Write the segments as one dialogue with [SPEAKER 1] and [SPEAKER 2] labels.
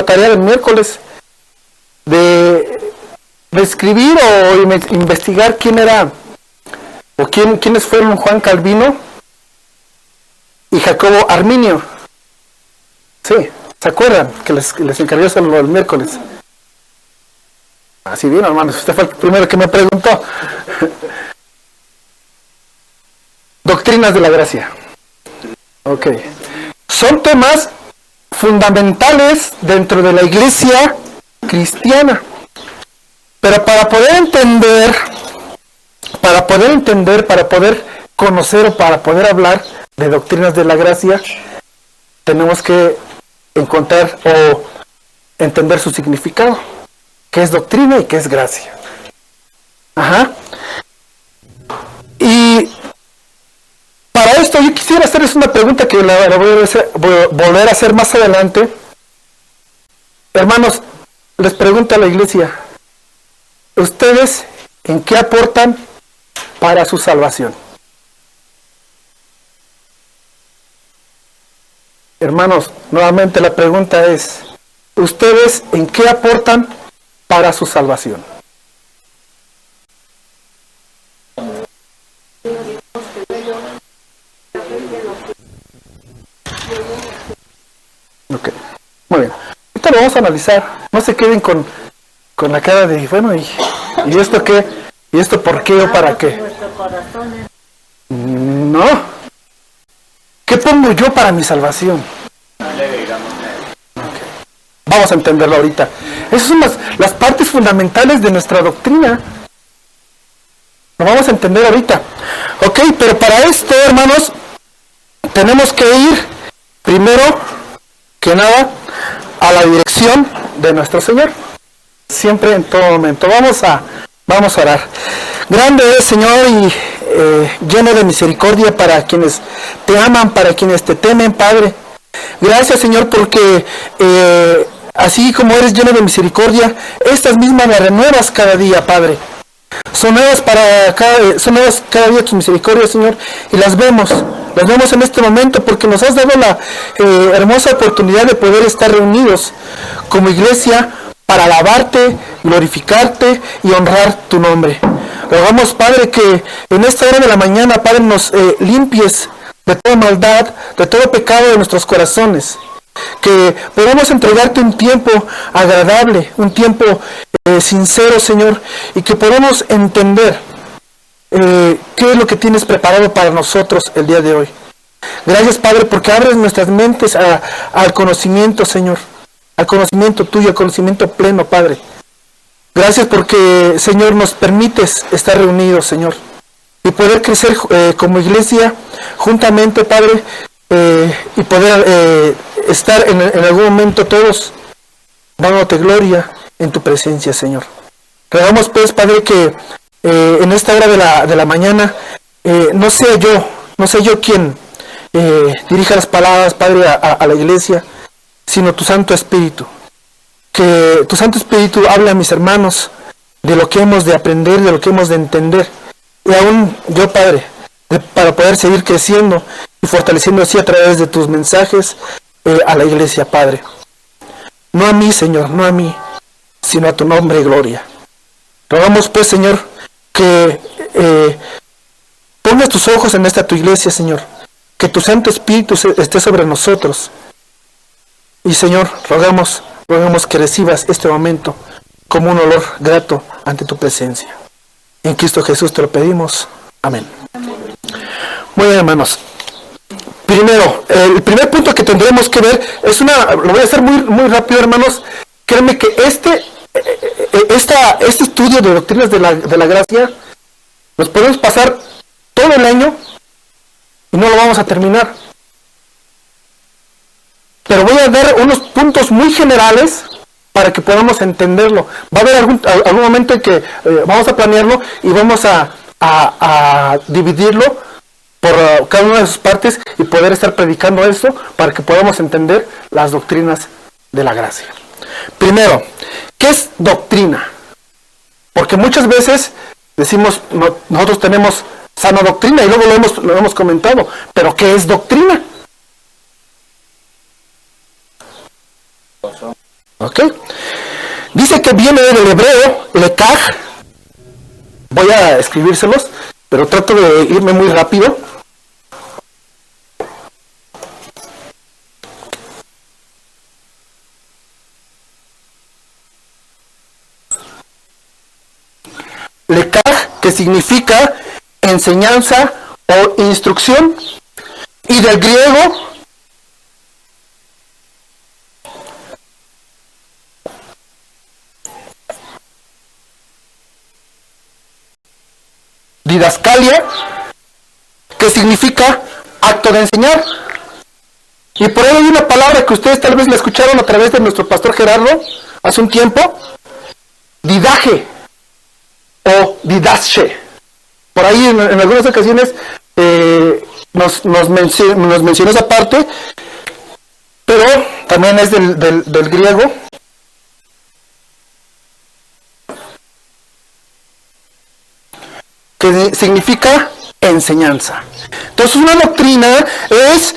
[SPEAKER 1] la tarea del miércoles de escribir o investigar quién era o quiénes fueron Juan Calvino y Jacobo Arminio. Sí, ¿se acuerdan? Que les encargué eso el miércoles. Así bien, hermanos, usted fue el primero que me preguntó. Doctrinas de la gracia. Ok. Son temas fundamentales dentro de la iglesia cristiana. Pero para poder entender, para poder conocer o para poder hablar de doctrinas de la gracia, tenemos que encontrar o entender su significado. ¿Qué es doctrina y qué es gracia? Ajá. Y para esto yo quisiera hacerles una pregunta que la voy a volver a hacer más adelante. Hermanos, les pregunto a la iglesia, ¿ustedes en qué aportan para su salvación? Hermanos, nuevamente la pregunta es, ¿ustedes en qué aportan para su salvación? Ok, muy bien. Ahorita lo vamos a analizar. No se queden con la cara de, bueno, ¿y esto qué? ¿Y esto por qué o para qué? No. ¿Qué pongo yo para mi salvación? Okay. Vamos a entenderlo ahorita. Esas son las partes fundamentales de nuestra doctrina. Lo vamos a entender ahorita. Ok, pero para esto, hermanos, tenemos que ir primero que nada a la dirección de nuestro Señor. Siempre, en todo momento. Vamos a orar. Grande es, Señor, y lleno de misericordia para quienes te aman, para quienes te temen, Padre. Gracias, Señor, porque así como eres lleno de misericordia, estas mismas las renuevas cada día, Padre. Son nuevas cada día tus misericordias, Señor, y las vemos en este momento porque nos has dado la hermosa oportunidad de poder estar reunidos como iglesia para alabarte, glorificarte y honrar tu nombre. Rogamos, Padre, que en esta hora de la mañana, Padre, nos limpies de toda maldad, de todo pecado de nuestros corazones. Que podamos entregarte un tiempo agradable, un tiempo sincero, Señor, y que podamos entender qué es lo que tienes preparado para nosotros el día de hoy. Gracias, Padre, porque abres nuestras mentes al conocimiento, Señor, al conocimiento tuyo, al conocimiento pleno, Padre. Gracias porque, Señor, nos permites estar reunidos, Señor, y poder crecer como iglesia juntamente, Padre, y poder estar en algún momento todos dándote gloria en tu presencia, Señor. Rogamos, pues, Padre, que en esta hora de la mañana no sea yo quien dirija las palabras, Padre, a la iglesia, sino tu Santo Espíritu. Que tu Santo Espíritu hable a mis hermanos de lo que hemos de aprender, de lo que hemos de entender. Y aún yo, Padre, para poder seguir creciendo y fortaleciendo así a través de tus mensajes a la iglesia, Padre. No a mí, Señor, no a mí, sino a tu nombre y gloria. Rogamos, pues, Señor, que pongas tus ojos en esta tu iglesia, Señor. Que tu Santo Espíritu esté sobre nosotros. Y, Señor, rogamos que recibas este momento como un olor grato ante tu presencia. En Cristo Jesús te lo pedimos. Amén. Muy bien, hermanos. Primero, el primer punto que tendremos que ver es lo voy a hacer muy rápido, hermanos. Créanme que este estudio de doctrinas de la gracia nos podemos pasar todo el año y no lo vamos a terminar. Pero voy a dar unos puntos muy generales para que podamos entenderlo. Va a haber algún momento en que vamos a planearlo y vamos a dividirlo por cada una de sus partes y poder estar predicando esto para que podamos entender las doctrinas de la gracia. Primero, ¿qué es doctrina? Porque muchas veces decimos, nosotros tenemos sana doctrina y luego lo hemos comentado, pero ¿qué es doctrina? ¿Ok? Dice que viene del hebreo, lekaj. Voy a escribírselos, pero trato de irme muy rápido. Lekaj, que significa enseñanza o instrucción, y del griego didascalia, que significa acto de enseñar. Y por ahí hay una palabra que ustedes tal vez la escucharon a través de nuestro pastor Gerardo hace un tiempo, didaje o didasche. Por ahí en algunas ocasiones nos mencionó esa parte, pero también es del griego. Que significa enseñanza. Entonces una doctrina es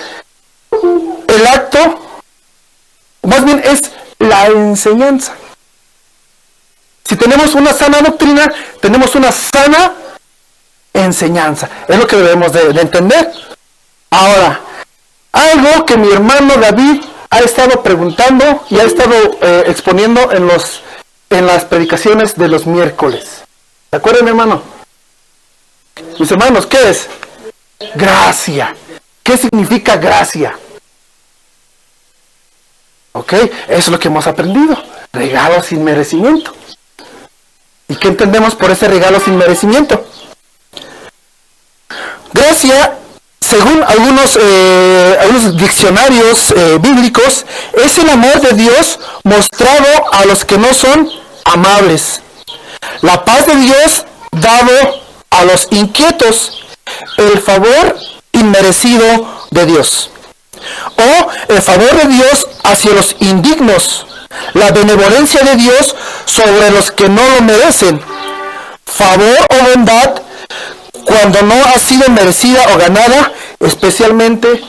[SPEAKER 1] el acto, más bien es la enseñanza. Si tenemos una sana doctrina, tenemos una sana enseñanza. Es lo que debemos de entender. Ahora, algo que mi hermano David ha estado preguntando y ha estado exponiendo en las predicaciones de los miércoles. ¿Se acuerdan, mi hermano? Mis hermanos, ¿qué es? Gracia. ¿Qué significa gracia? ¿Ok? Eso es lo que hemos aprendido. Regalo sin merecimiento. ¿Y qué entendemos por ese regalo sin merecimiento? Gracia, según algunos diccionarios bíblicos, es el amor de Dios mostrado a los que no son amables. La paz de Dios dado a los inquietos, el favor inmerecido de Dios, o el favor de Dios hacia los indignos, la benevolencia de Dios sobre los que no lo merecen, favor o bondad cuando no ha sido merecida o ganada, especialmente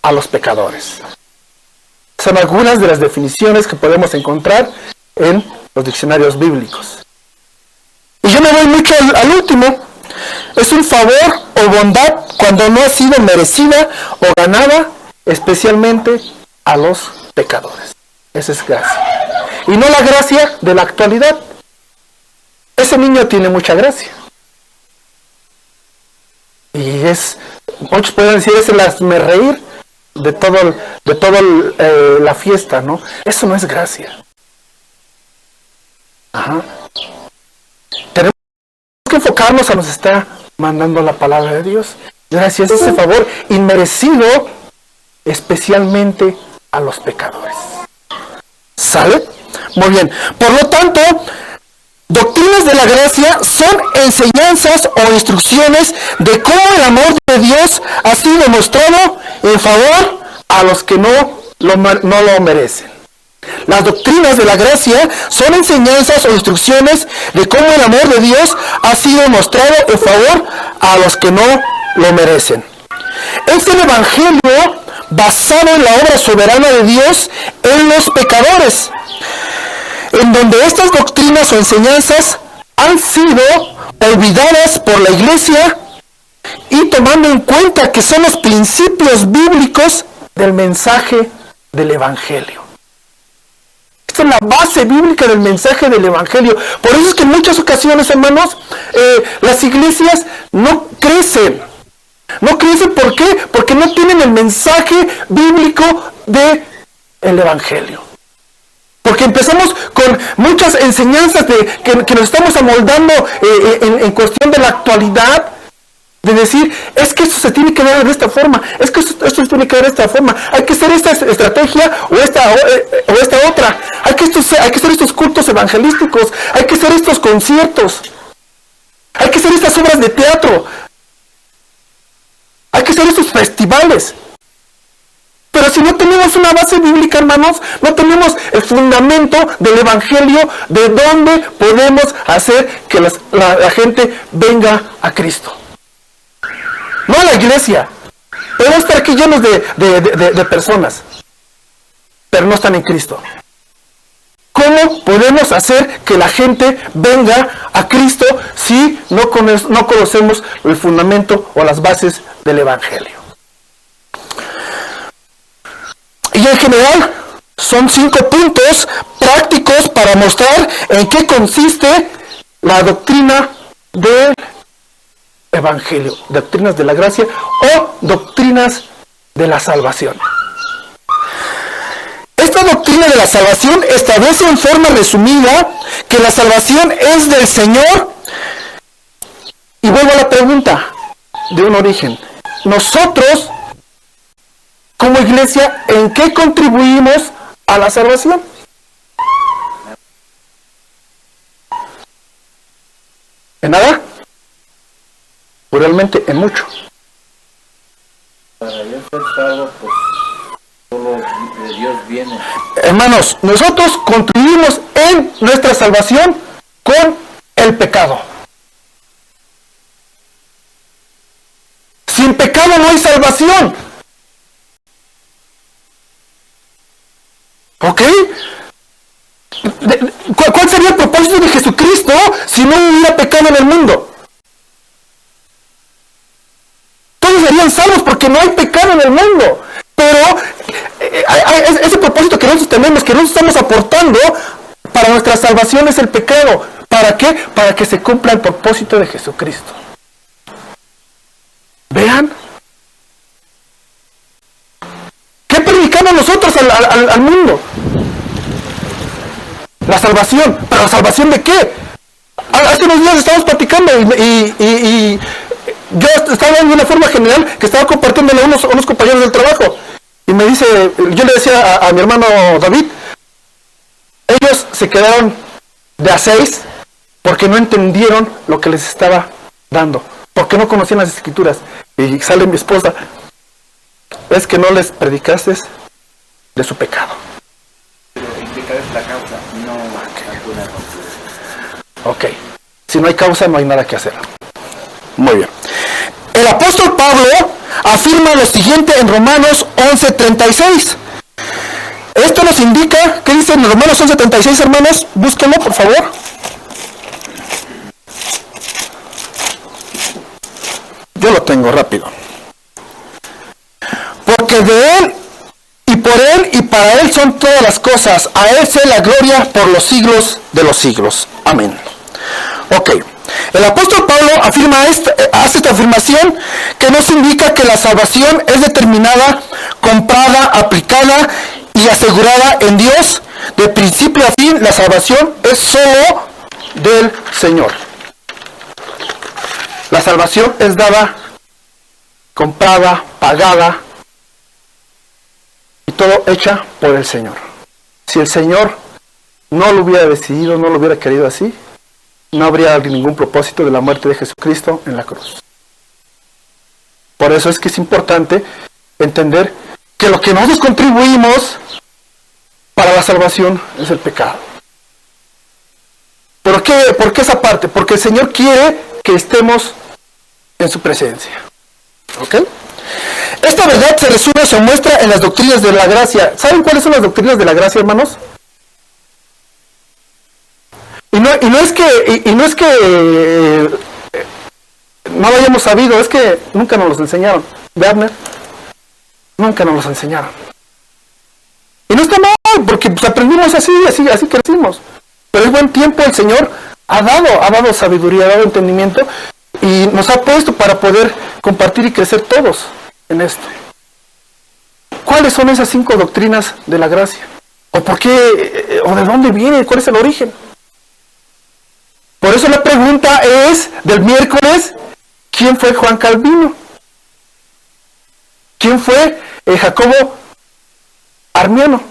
[SPEAKER 1] a los pecadores. Son algunas de las definiciones que podemos encontrar en los diccionarios bíblicos. Y yo me voy mucho al último. Es un favor o bondad cuando no ha sido merecida o ganada, especialmente a los pecadores. Esa es gracia. Y no la gracia de la actualidad. Ese niño tiene mucha gracia. Y muchos pueden decir, es el hazmerreír de toda la fiesta, ¿no? Eso no es gracia. Ajá. Tenemos que enfocarnos a nos está mandando la palabra de Dios. Gracias a ese favor inmerecido, especialmente a los pecadores. ¿Sale? Muy bien. Por lo tanto, doctrinas de la gracia son enseñanzas o instrucciones de cómo el amor de Dios ha sido mostrado en favor a los que no lo merecen. Las doctrinas de la gracia son enseñanzas o instrucciones de cómo el amor de Dios ha sido mostrado en favor a los que no lo merecen. Es el Evangelio basado en la obra soberana de Dios en los pecadores, en donde estas doctrinas o enseñanzas han sido olvidadas por la Iglesia y tomando en cuenta que son los principios bíblicos del mensaje del Evangelio. Esta es la base bíblica del mensaje del Evangelio. Por eso es que en muchas ocasiones, hermanos, las iglesias no crecen. No crecen, ¿por qué? Porque no tienen el mensaje bíblico del Evangelio. Porque empezamos con muchas enseñanzas que nos estamos amoldando en cuestión de la actualidad. De decir, es que esto se tiene que dar de esta forma, es que esto se tiene que dar de esta forma, hay que hacer esta estrategia o esta otra, hay que hacer estos cultos evangelísticos, hay que hacer estos conciertos, hay que hacer estas obras de teatro, hay que hacer estos festivales. Pero si no tenemos una base bíblica, hermanos, no tenemos el fundamento del Evangelio de dónde podemos hacer que la gente venga a Cristo. No a la iglesia. Podemos estar aquí llenos de personas, pero no están en Cristo. debemos hacer que la gente venga a Cristo si no conocemos el fundamento o las bases del Evangelio. Y en general son 5 puntos prácticos para mostrar en qué consiste la doctrina del Evangelio, doctrinas de la gracia o doctrinas de la salvación. Esta doctrina de la salvación establece en forma resumida que la salvación es del Señor. Y vuelvo a la pregunta de un origen. Nosotros, como iglesia, ¿en qué contribuimos a la salvación? ¿En nada? Pues realmente en mucho.
[SPEAKER 2] Para yo ser salvo, pues solo de Dios viene.
[SPEAKER 1] Hermanos, nosotros contribuimos en nuestra salvación con el pecado. Sin pecado no hay salvación. ¿Ok? ¿Cuál sería el propósito de Jesucristo si no hubiera pecado en el mundo? Todos serían salvos porque no hay pecado en el mundo. Pero ese propósito que nosotros tenemos, que nosotros estamos aportando para nuestra salvación es el pecado. ¿Para qué? Para que se cumpla el propósito de Jesucristo. Vean. ¿Qué predicamos nosotros al mundo? La salvación. ¿Pero la salvación de qué? Hace unos días estamos platicando y yo estaba en una forma general que estaba compartiéndole a unos compañeros del trabajo. Y me dice, yo le decía a mi hermano David, ellos se quedaron de a 6 porque no entendieron lo que les estaba dando, porque no conocían las escrituras. Y sale mi esposa, es que no les predicaste de su pecado.
[SPEAKER 2] Pero el pecado es la causa, no alguna causa.
[SPEAKER 1] Ok, si no hay causa no hay nada que hacer. Muy bien. El apóstol Pablo afirma lo siguiente en Romanos 11:36. Esto nos indica, ¿qué dice en Romanos 11:36, hermanos? Búsquenlo, por favor. Yo lo tengo rápido. Porque de Él, y por Él, y para Él son todas las cosas. A Él fue la gloria por los siglos de los siglos. Amén. Ok. El apóstol Pablo hace esta afirmación que nos indica que la salvación es determinada, comprada, aplicada y asegurada en Dios. De principio a fin, la salvación es solo del Señor. La salvación es dada, comprada, pagada y todo hecha por el Señor. Si el Señor no lo hubiera decidido, no lo hubiera querido así, no habría ningún propósito de la muerte de Jesucristo en la cruz. Por eso es que es importante entender que lo que nosotros contribuimos para la salvación es el pecado. ¿Por qué esa parte? Porque el Señor quiere que estemos en su presencia. ¿Ok? Esta verdad se resume, se muestra en las doctrinas de la gracia. ¿Saben cuáles son las doctrinas de la gracia, hermanos? Y no es que no lo hayamos sabido, es que nunca nos los enseñaron. ¿Verdad? Nunca nos los enseñaron. Y no está mal, porque pues, aprendimos así crecimos. Pero es buen tiempo, el Señor ha dado sabiduría, ha dado entendimiento, y nos ha puesto para poder compartir y crecer todos en esto. ¿Cuáles son esas 5 doctrinas de la gracia? ¿O por qué? ¿O de dónde viene? ¿Cuál es el origen? Por eso la pregunta es, del miércoles, ¿quién fue Juan Calvino? ¿Quién fue Jacobo Arminiano?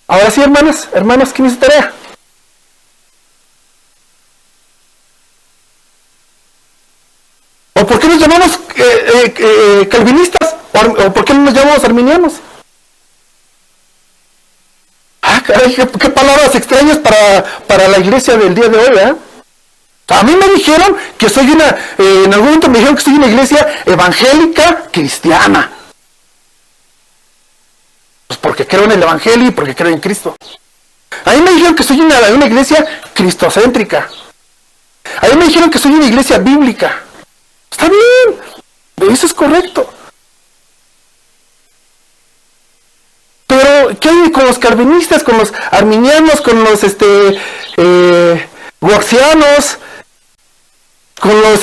[SPEAKER 1] Ahora sí, hermanos, ¿quién hizo tarea? ¿O por qué nos llamamos calvinistas? ¿O por qué no nos llamamos arminianos? Ah, caray, qué palabras extrañas para la iglesia del día de hoy, ¿eh? A mí me dijeron que soy en algún momento me dijeron que soy una iglesia evangélica cristiana. Pues porque creo en el evangelio y porque creo en Cristo. A mí me dijeron que soy una iglesia cristocéntrica. A mí me dijeron que soy una iglesia bíblica. Está bien, eso es correcto. Pero, ¿qué hay con los calvinistas, con los arminianos, con los waxianos, con los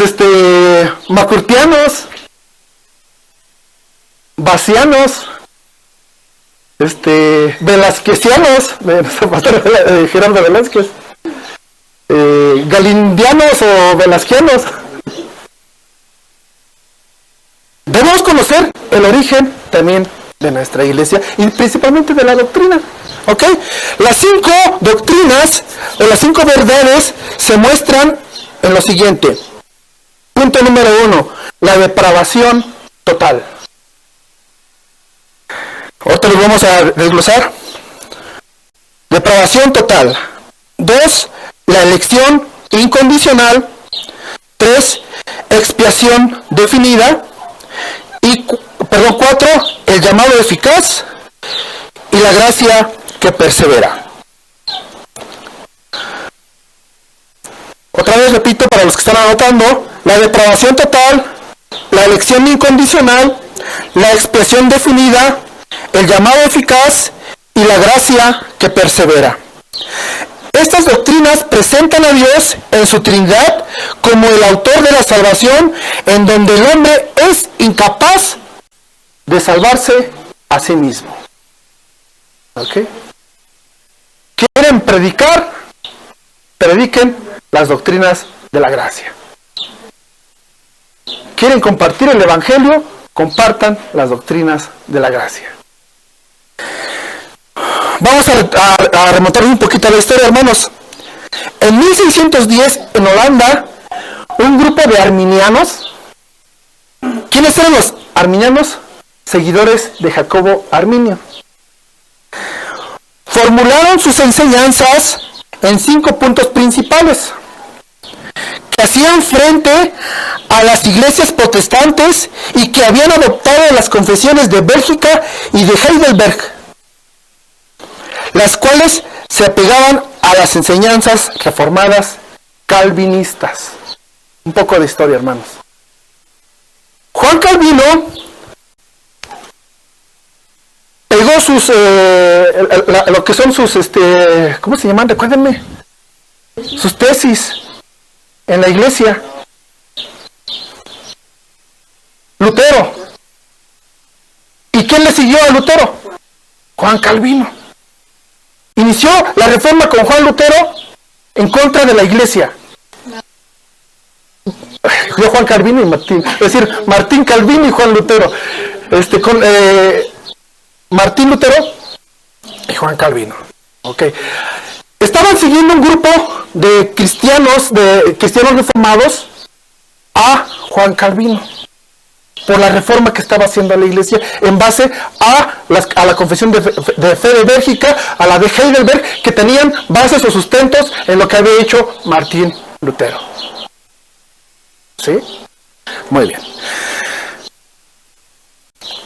[SPEAKER 1] macurtianos, bacianos, velazquecianos, de Gerardo Velázquez, galindianos o velazquianos? Debemos conocer el origen también de nuestra iglesia y principalmente de la doctrina. ¿Ok? Las 5 doctrinas o las 5 verdades se muestran en lo siguiente. Punto número 1, la depravación total. Ahorita lo vamos a desglosar. Depravación total. 2, la elección incondicional. 3, expiación definida. 4, el llamado eficaz. Y la gracia que persevera. Otra vez repito para los que están anotando: la depravación total, la elección incondicional, la expiación definida, el llamado eficaz y la gracia que persevera. Estas doctrinas presentan a Dios en su Trinidad como el autor de la salvación, en donde el hombre es incapaz de salvarse a sí mismo. ¿Ok? ¿Quieren predicar? Prediquen las doctrinas de la gracia. ¿Quieren compartir el Evangelio? Compartan las doctrinas de la gracia. Vamos a remontar un poquito a la historia, hermanos. En 1610, en Holanda, un grupo de arminianos. ¿Quiénes eran los arminianos? Seguidores de Jacobo Arminio. Formularon sus enseñanzas en 5 puntos principales que hacían frente a las iglesias protestantes y que habían adoptado las confesiones de Bélgica y de Heidelberg, las cuales se apegaban a las enseñanzas reformadas calvinistas. Un poco de historia, hermanos. Juan Calvino pegó sus, lo que son sus, ¿cómo se llaman? Recuérdenme. Sus tesis en la iglesia. Lutero. ¿Y quién le siguió a Lutero? Juan Calvino. Inició la reforma con Juan Lutero en contra de la iglesia. Yo Juan Calvino y Martín, es decir, Martín Calvino y Juan Lutero. Martín Lutero y Juan Calvino. Okay. Estaban siguiendo un grupo de cristianos reformados a Juan Calvino por la reforma que estaba haciendo la iglesia en base a la confesión de fe de Bélgica, a la de Heidelberg, que tenían bases o sustentos en lo que había hecho Martín Lutero. ¿Sí? Muy bien.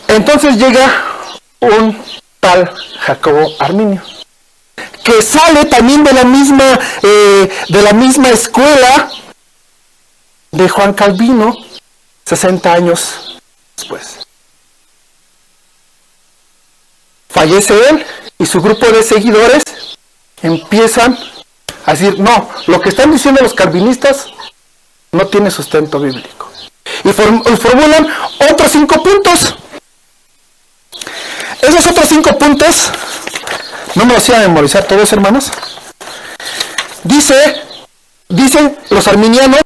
[SPEAKER 1] Entonces llega un tal Jacobo Arminio, que sale también de la misma escuela de Juan Calvino, 60 años después. Fallece él y su grupo de seguidores empiezan a decir: no, lo que están diciendo los calvinistas no tiene sustento bíblico. Y formulan otros 5 puntos. Esos otros 5 puntos, no me los iba a memorizar todos, hermanos. Dicen los arminianos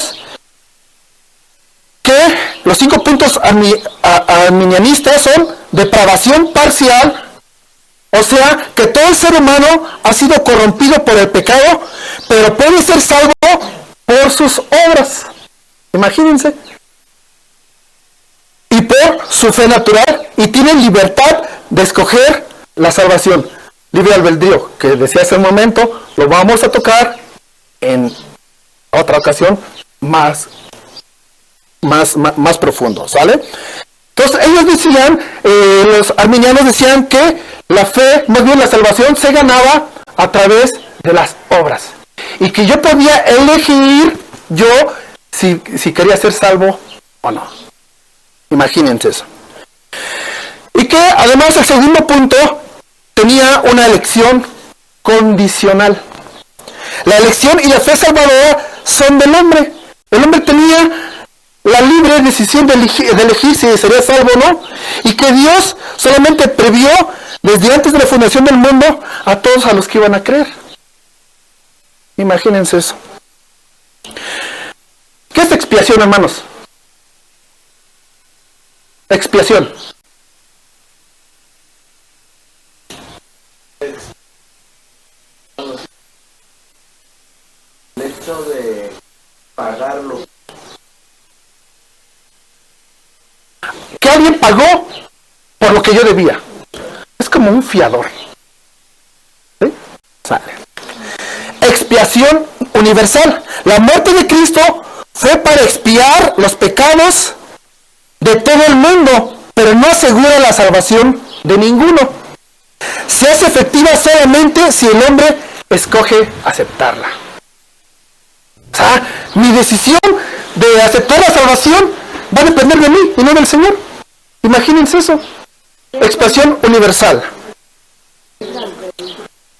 [SPEAKER 1] que los 5 puntos arminianistas son depravación parcial, o sea, que todo el ser humano ha sido corrompido por el pecado, pero puede ser salvo por sus obras. Imagínense. Y por su fe natural, y tienen libertad de escoger la salvación. Libre albedrío, que decía hace un momento, lo vamos a tocar en otra ocasión más profundo, ¿sale? Entonces ellos decían, los arminianos decían que la fe, más bien la salvación, se ganaba a través de las obras. Y que yo podía elegir si quería ser salvo o no. Imagínense eso. Y que además el segundo punto tenía una elección condicional. La elección y la fe salvadora son del hombre. El hombre tenía la libre decisión de elegir si sería salvo o no, y que Dios solamente previó desde antes de la fundación del mundo a todos a los que iban a creer. Imagínense eso. ¿Qué es expiación, hermanos? Expiación.
[SPEAKER 2] El hecho de pagarlo.
[SPEAKER 1] Que alguien pagó por lo que yo debía. Es como un fiador. ¿Sí? Sale. Expiación universal. La muerte de Cristo fue para expiar los pecados de todo el mundo, pero no asegura la salvación de ninguno. Se hace efectiva solamente si el hombre escoge aceptarla. O sea, mi decisión de aceptar la salvación va a depender de mí y no del Señor. Imagínense eso. Expiación universal.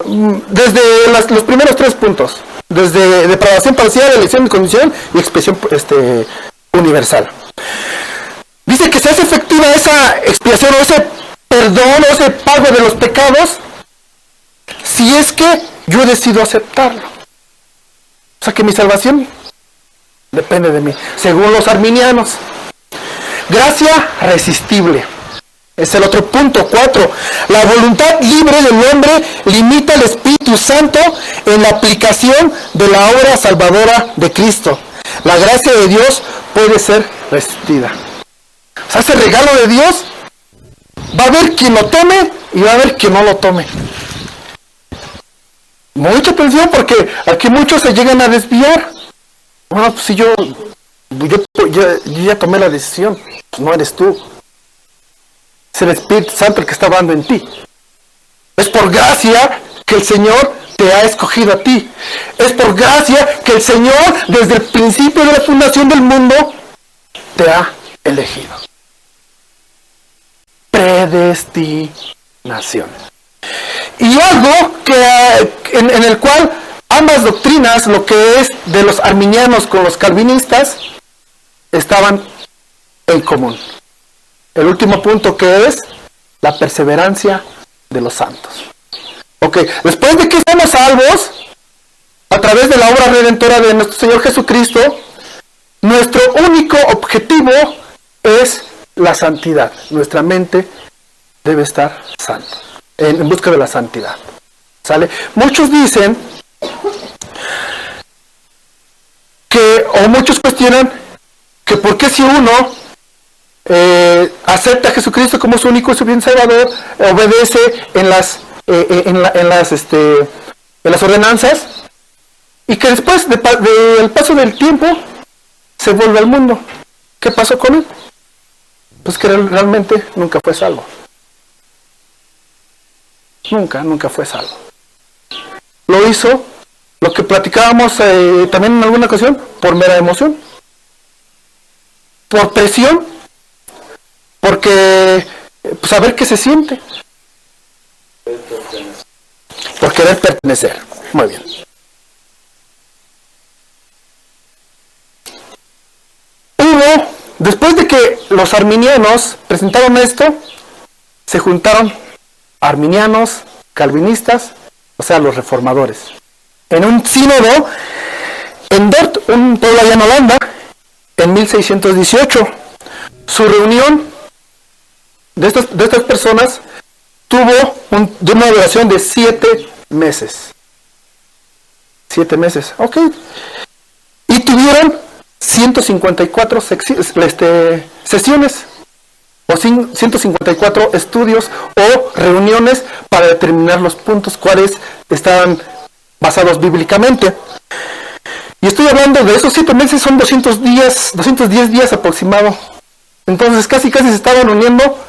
[SPEAKER 1] Desde los primeros 3 puntos. Desde depravación parcial, elección incondicional y expiación universal. Dice que se hace efectiva esa expiación o ese perdón o ese pago de los pecados si es que yo decido aceptarlo. O sea que mi salvación depende de mí, según los arminianos. Gracia resistible. Es el otro punto, 4. La voluntad libre del hombre limita al Espíritu Santo en la aplicación de la obra salvadora de Cristo. La gracia de Dios puede ser resistida. O sea, ese regalo de Dios, va a haber quien lo tome y va a haber quien no lo tome. Mucha atención porque aquí muchos se llegan a desviar. Bueno, pues si yo ya tomé la decisión, pues no eres tú. Es el Espíritu Santo el que está hablando en ti. Es por gracia que el Señor te ha escogido a ti. Es por gracia que el Señor, desde el principio de la fundación del mundo, te ha elegido. Predestinación. Y algo que en el cual ambas doctrinas, lo que es de los arminianos con los calvinistas, estaban en común. El último punto, que es la perseverancia de los santos. Ok, después de que somos salvos a través de la obra redentora de nuestro Señor Jesucristo, nuestro único objetivo es la santidad. Nuestra mente debe estar santa, en busca de la santidad. ¿Sale? Muchos dicen o muchos cuestionan que por qué si uno acepta a Jesucristo como su único y su bien salvador, obedece en las ordenanzas, y que después del paso del tiempo se vuelve al mundo. ¿Qué pasó con él? Pues que realmente nunca fue salvo. Nunca fue salvo. Lo hizo, lo que platicábamos también en alguna ocasión, por mera emoción, por presión, porque pues a ver qué se siente, por querer pertenecer. Muy bien. Después de que los arminianos presentaron esto, se juntaron arminianos, calvinistas, o sea, los reformadores, en un sínodo en Dort, un pueblo allá en Holanda, en 1618. Su reunión de estas personas tuvo una duración de 7 meses. 7 meses, ok. Y tuvieron 154 sesiones o 154 estudios o reuniones para determinar los puntos cuales estaban basados bíblicamente. Y estoy hablando de esos 7 meses, son 210 días aproximado. Entonces casi se estaban uniendo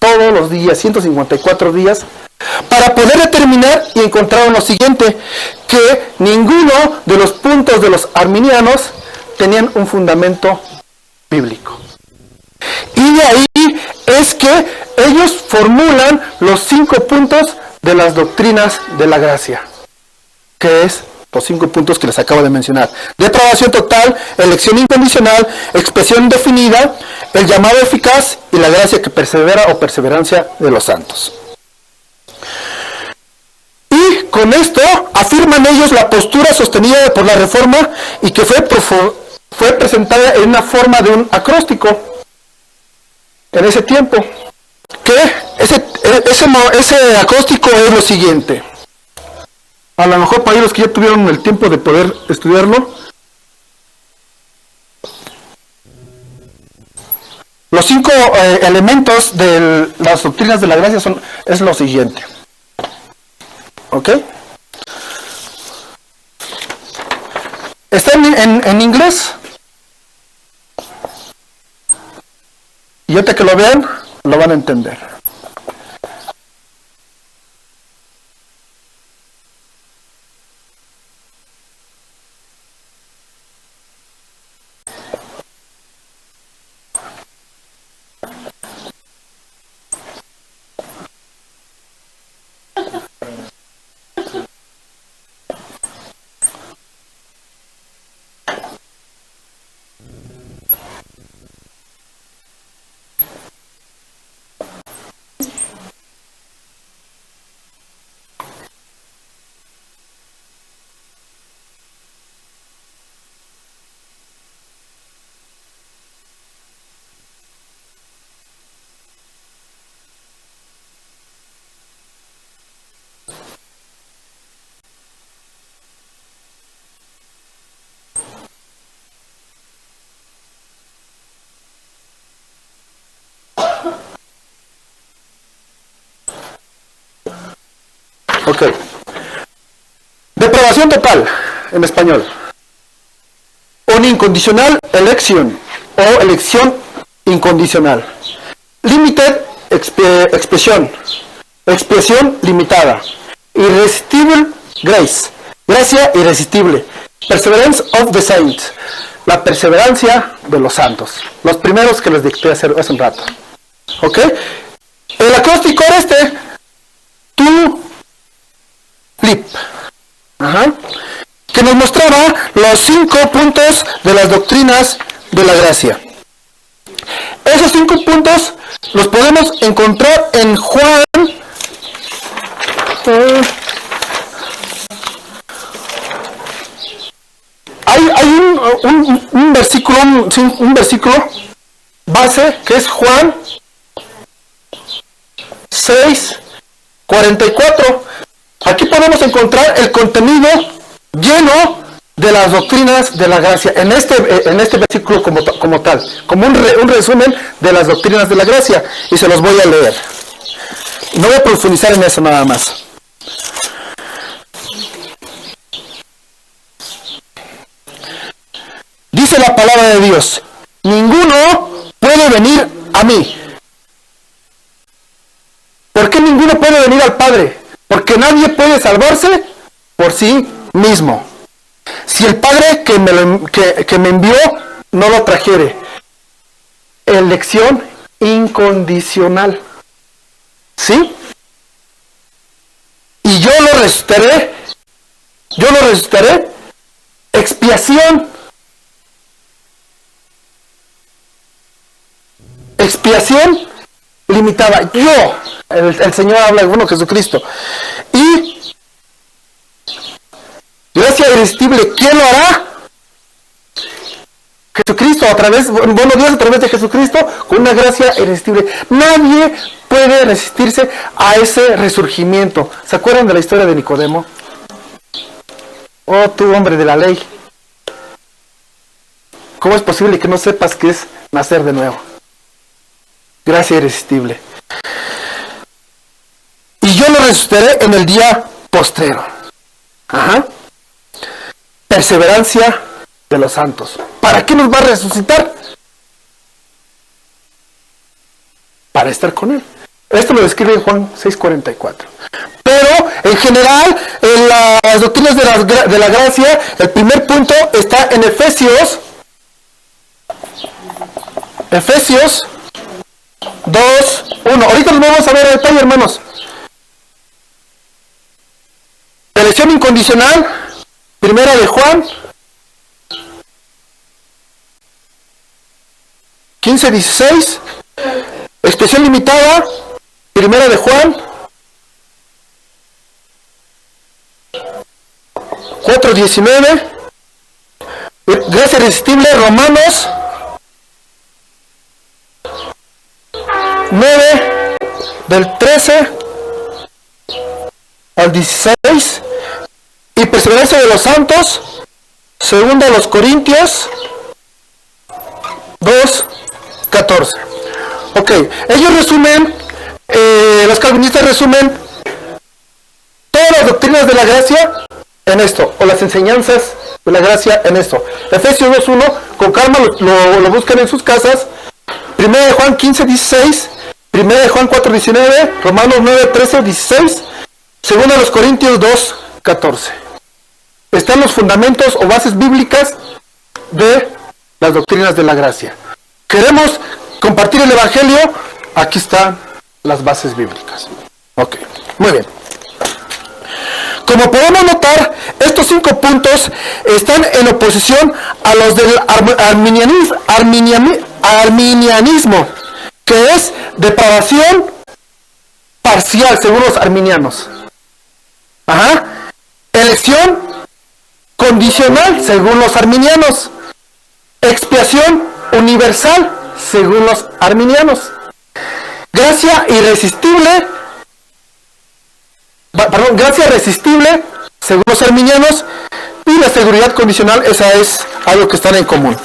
[SPEAKER 1] todos los días, 154 días para poder determinar y encontrar lo siguiente, que ninguno de los puntos de los arminianos tenían un fundamento bíblico. Y de ahí es que ellos formulan los 5 puntos de las doctrinas de la gracia, que es los 5 puntos que les acabo de mencionar: depravación total, elección incondicional, expresión indefinida, el llamado eficaz y la gracia que persevera o perseverancia de los santos. Y con esto afirman ellos la postura sostenida por la Reforma y que fue presentada en una forma de un acróstico en ese tiempo. Que ese acróstico es lo siguiente. A lo mejor para los que ya tuvieron el tiempo de poder estudiarlo, los 5 elementos de las doctrinas de la gracia es lo siguiente. ¿Ok? Está en inglés. Y ahorita que lo vean, lo van a entender. Ok. Depravación total, en español. Un incondicional elección o elección incondicional. Limited expresión limitada. Irresistible grace, gracia irresistible. Perseverance of the saints, la perseverancia de los santos. Los primeros que les dicté hace un rato. ¿Ok? El acróstico era tu flip. Ajá. Que nos mostraba los 5 puntos de las doctrinas de la gracia. Esos 5 puntos los podemos encontrar en Juan. Hay un versículo base que es Juan 6:44. Aquí podemos encontrar el contenido lleno de las doctrinas de la gracia, en este versículo como tal, como un resumen de las doctrinas de la gracia, y se los voy a leer. No voy a profundizar en eso nada más. Dice la palabra de Dios: ninguno puede venir a mí. ¿Por qué ninguno puede venir al Padre? Porque nadie puede salvarse por sí mismo. Si el Padre que me envió no lo trajere. Elección incondicional. ¿Sí? Y yo lo resucitaré. Expiación. Expiación limitada. El Señor habla, bueno, Jesucristo. Y gracia irresistible, ¿quién lo hará? Jesucristo, Dios a través de Jesucristo, con una gracia irresistible. Nadie puede resistirse a ese resurgimiento. ¿Se acuerdan de la historia de Nicodemo? Oh, tú hombre de la ley, ¿cómo es posible que no sepas qué es nacer de nuevo? Gracia irresistible. Y yo lo resucitaré en el día postrero. Ajá. Perseverancia de los santos. ¿Para qué nos va a resucitar? Para estar con Él. Esto lo describe en Juan 6:44. Pero, en general, en las doctrinas de la gracia, el primer punto está en Efesios 2:1. Ahorita lo vamos a ver en detalle, hermanos. Elección incondicional, primera de Juan 15:16. Expresión limitada, primera de Juan 4:19. Gracia irresistible, Romanos 9, del 13 al 16. Y perseverancia de los santos, segunda a los Corintios 2:14. Ok, ellos resumen, los calvinistas resumen todas las doctrinas de la gracia en esto, o las enseñanzas de la gracia en esto. Efesios 2:1, con calma lo buscan en sus casas. 1 de Juan 15:16, 1 de Juan 4:19, Romanos 9:13-16, 2 de los Corintios 2:14. Están los fundamentos o bases bíblicas de las doctrinas de la gracia. ¿Queremos compartir el Evangelio? Aquí están las bases bíblicas. Ok, muy bien. Como podemos notar, estos 5 puntos están en oposición a los del arminianismo, que es depravación parcial, según los arminianos. Elección condicional, según los arminianos. Expiación universal, según los arminianos. Gracia irresistible, gracia resistible, según los arminianos. Y la seguridad condicional, esa es algo que están en común.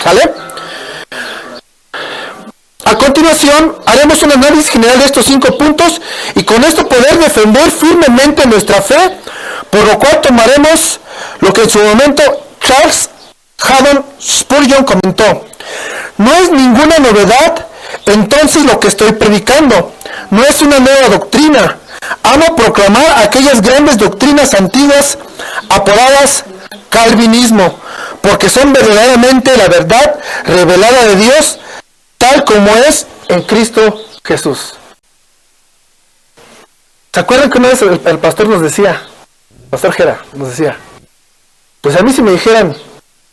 [SPEAKER 1] ¿Sale? A continuación, haremos un análisis general de estos 5 puntos y con esto poder defender firmemente nuestra fe, por lo cual tomaremos lo que en su momento Charles Haddon Spurgeon comentó. No es ninguna novedad, entonces, lo que estoy predicando. No es una nueva doctrina. Amo proclamar aquellas grandes doctrinas antiguas apodadas calvinismo, porque son verdaderamente la verdad revelada de Dios, tal como es en Cristo Jesús. ¿Se acuerdan que una vez el pastor nos decía, pastor Gera, nos decía, pues a mí si me dijeran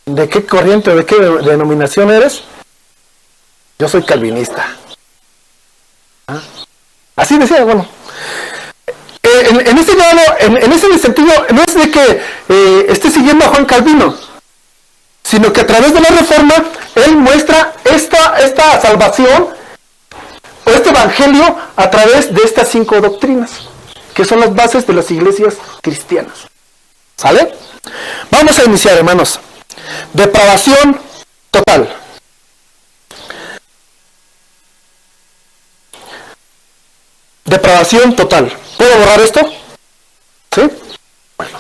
[SPEAKER 1] de qué corriente o de qué denominación eres, yo soy calvinista? Así decía, bueno. En ese grado, en ese sentido, no es de que esté siguiendo a Juan Calvino, sino que a través de la Reforma, él muestra esta salvación, o este evangelio, a través de estas 5 doctrinas, que son las bases de las iglesias cristianas. ¿Sale? Vamos a iniciar, hermanos. Depravación total. Depravación total. ¿Puedo borrar esto? ¿Sí? Bueno.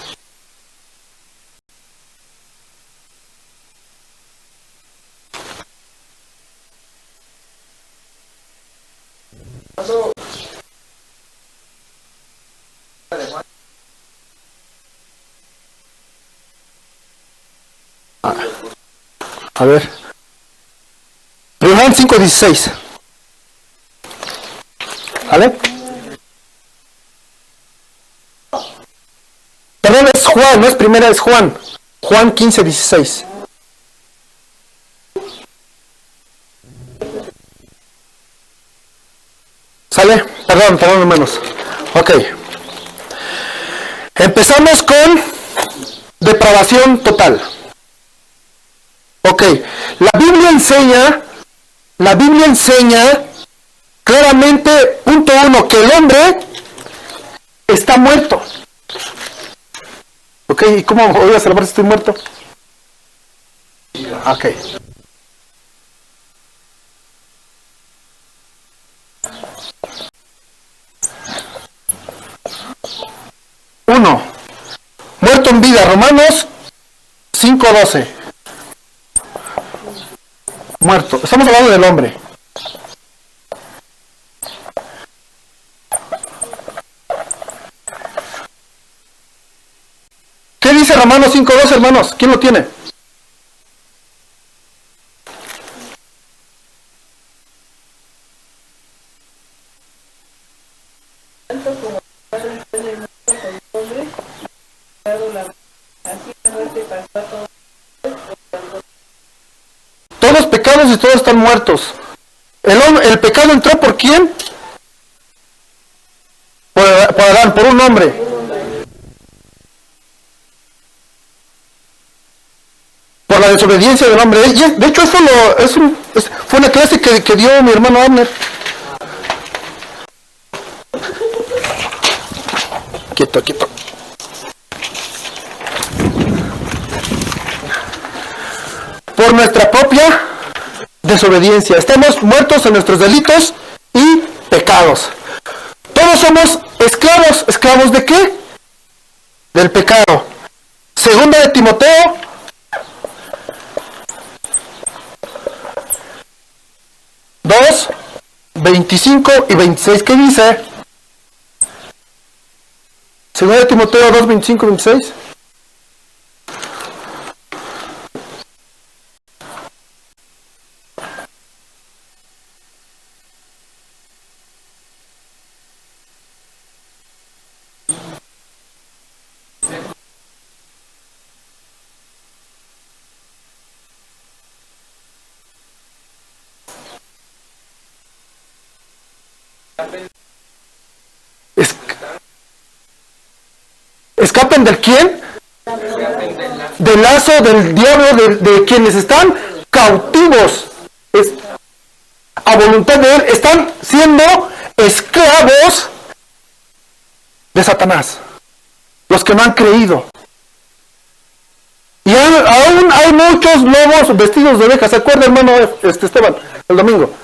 [SPEAKER 1] A ver. Juan 5:16. ¿Vale? Perdón, es Juan, no es primera, es Juan. Juan 15:16. ¿Sale? Perdón, hermanos. Ok. Empezamos con depravación total. Ok. La Biblia enseña claramente, punto 1, que el hombre está muerto. Ok, ¿y cómo voy a salvar si estoy muerto? Ok. Uno, muerto en vida, Romanos 5:12. Muerto, estamos hablando del hombre. dice Romanos 5:2, hermanos? ¿Quién lo tiene? Todos pecados y todos están muertos. El pecado entró ¿por quién? Por Adán, por un hombre. Por la desobediencia del hombre. De hecho, eso fue una clase que dio mi hermano Abner. Quieto, quieto. Por nuestra propia desobediencia. Estamos muertos en nuestros delitos y pecados. Todos somos esclavos. ¿Esclavos de qué? Del pecado. Segunda de Timoteo 2, 25 y 26. ¿Qué dice? Segunda de Timoteo 2, 25 y 26. ¿Escapen del quién? Del lazo del diablo, de quienes están cautivos. A voluntad de él. Están siendo esclavos de Satanás. Los que no han creído. Y aún hay muchos lobos vestidos de ovejas. ¿Se acuerda, hermano Esteban, el domingo?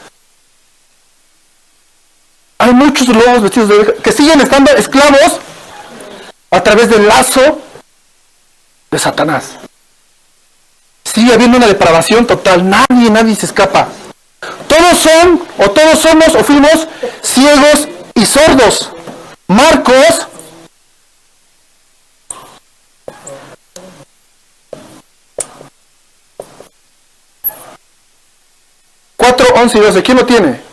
[SPEAKER 1] Hay muchos lobos vestidos de ovejas que siguen estando esclavos a través del lazo de Satanás. Sigue habiendo una depravación total. Nadie se escapa. Todos son, o todos somos, o fuimos ciegos y sordos. Marcos 4, 11 y 12. ¿Quién lo tiene?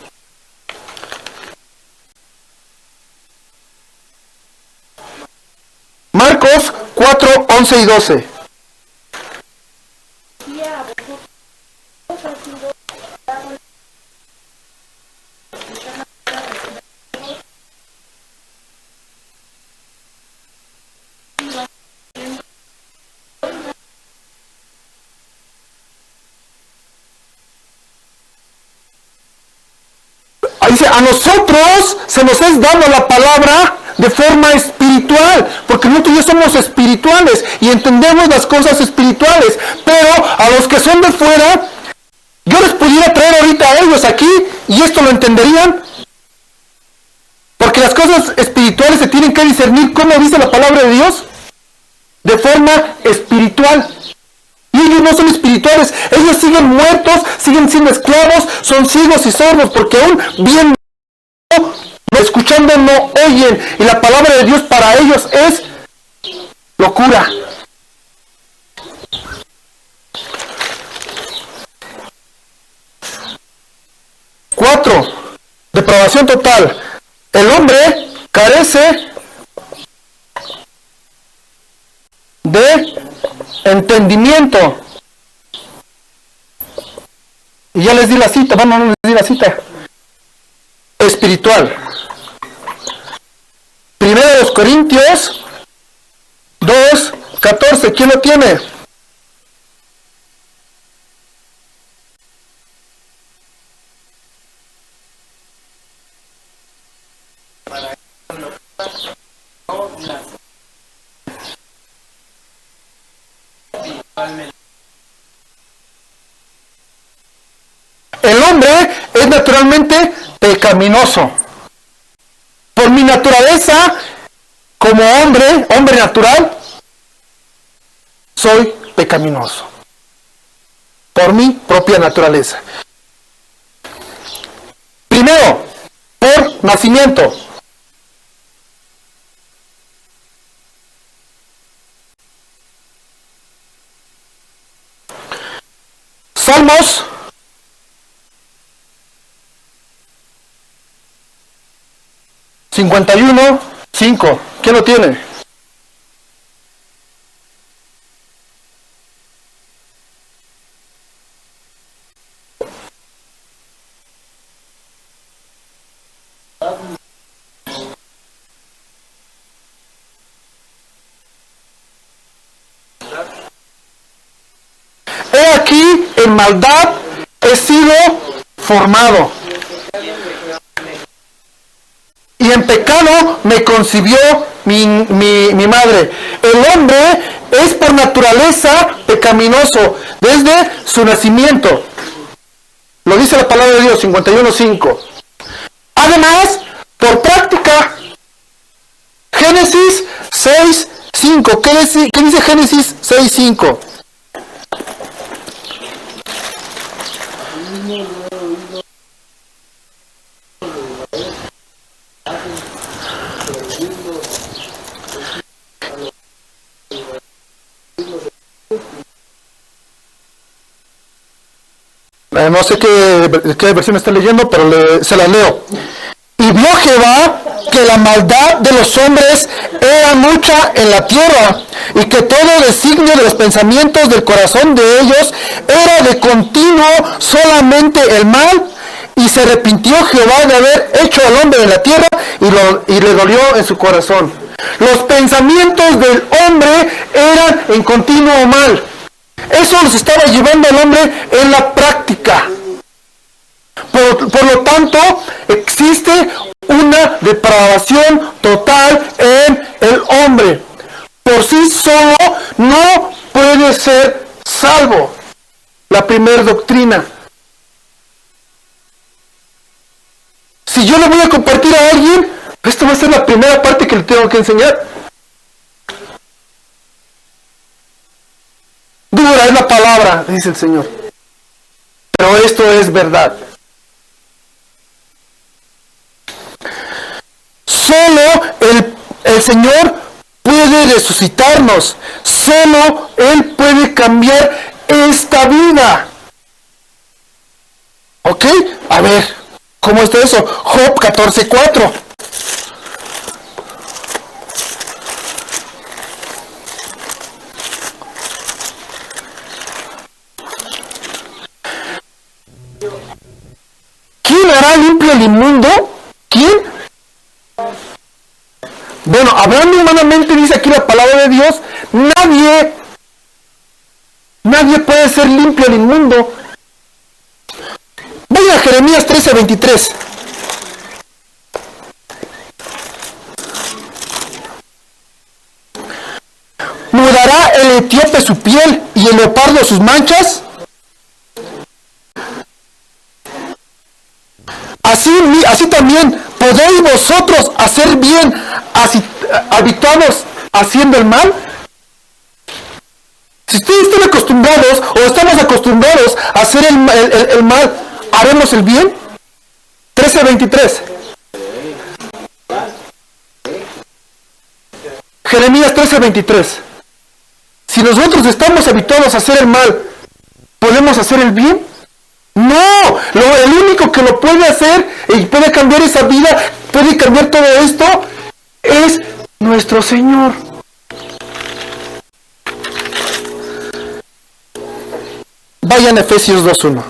[SPEAKER 1] Marcos 4, 11 y 12. Dice, a nosotros se nos es dado la palabra de forma espiritual, porque nosotros ya somos espirituales y entendemos las cosas espirituales, pero a los que son de fuera, yo les pudiera traer ahorita a ellos aquí y esto lo entenderían, porque las cosas espirituales se tienen que discernir, como dice la palabra de Dios, de forma espiritual. Y ellos no son espirituales, ellos siguen muertos, siguen siendo esclavos, son ciegos y sordos, porque aún viendo, escuchando no oyen, y la palabra de Dios para ellos es locura. Cuatro, depravación total. El hombre carece de entendimiento. Y ya les di la cita, no les di la cita. Espiritual. Primero de los Corintios 2, 14. ¿Quién lo tiene? El hombre es naturalmente pecaminoso. Por mi naturaleza, como hombre natural, soy pecaminoso. Por mi propia naturaleza. Primero, por nacimiento. Salmos 51:5. ¿Quién lo tiene? He aquí, en maldad he sido formado, y en pecado me concibió mi madre. El hombre es por naturaleza pecaminoso desde su nacimiento. Lo dice la palabra de Dios, 51:5. Además, por práctica, Génesis 6:5. ¿Qué dice Génesis 6:5? No sé qué versión está leyendo, pero se la leo. Y vio Jehová que la maldad de los hombres era mucha en la tierra, y que todo designio de los pensamientos del corazón de ellos era de continuo solamente el mal, y se arrepintió Jehová de haber hecho al hombre en la tierra, y le dolió en su corazón. Los pensamientos del hombre eran en continuo mal. Eso los estaba llevando al hombre en la práctica. Por lo tanto, existe una depravación total en el hombre. Por sí solo no puede ser salvo. La primera doctrina. Si yo le voy a compartir a alguien, esta va a ser la primera parte que le tengo que enseñar. Dura es la palabra, dice el Señor. Pero esto es verdad. Solo el Señor puede resucitarnos. Solo Él puede cambiar esta vida. ¿Ok? A ver, ¿cómo está eso? Job 14:4. ¿Quién hará limpio el inmundo? ¿Quién? Bueno, hablando humanamente, dice aquí la palabra de Dios, nadie puede ser limpio el inmundo. Vaya a Jeremías 13:23. ¿Mudará el etíope su piel y el leopardo sus manchas? Así también podéis vosotros hacer bien habituados haciendo el mal. Si ustedes están acostumbrados o estamos acostumbrados a hacer el mal, ¿haremos el bien? 13:23. Jeremías 13:23. Si nosotros estamos habituados a hacer el mal, ¿podemos hacer el bien? No, el único que lo puede hacer y puede cambiar esa vida, puede cambiar todo esto, es nuestro Señor. Vayan a Efesios 2:1.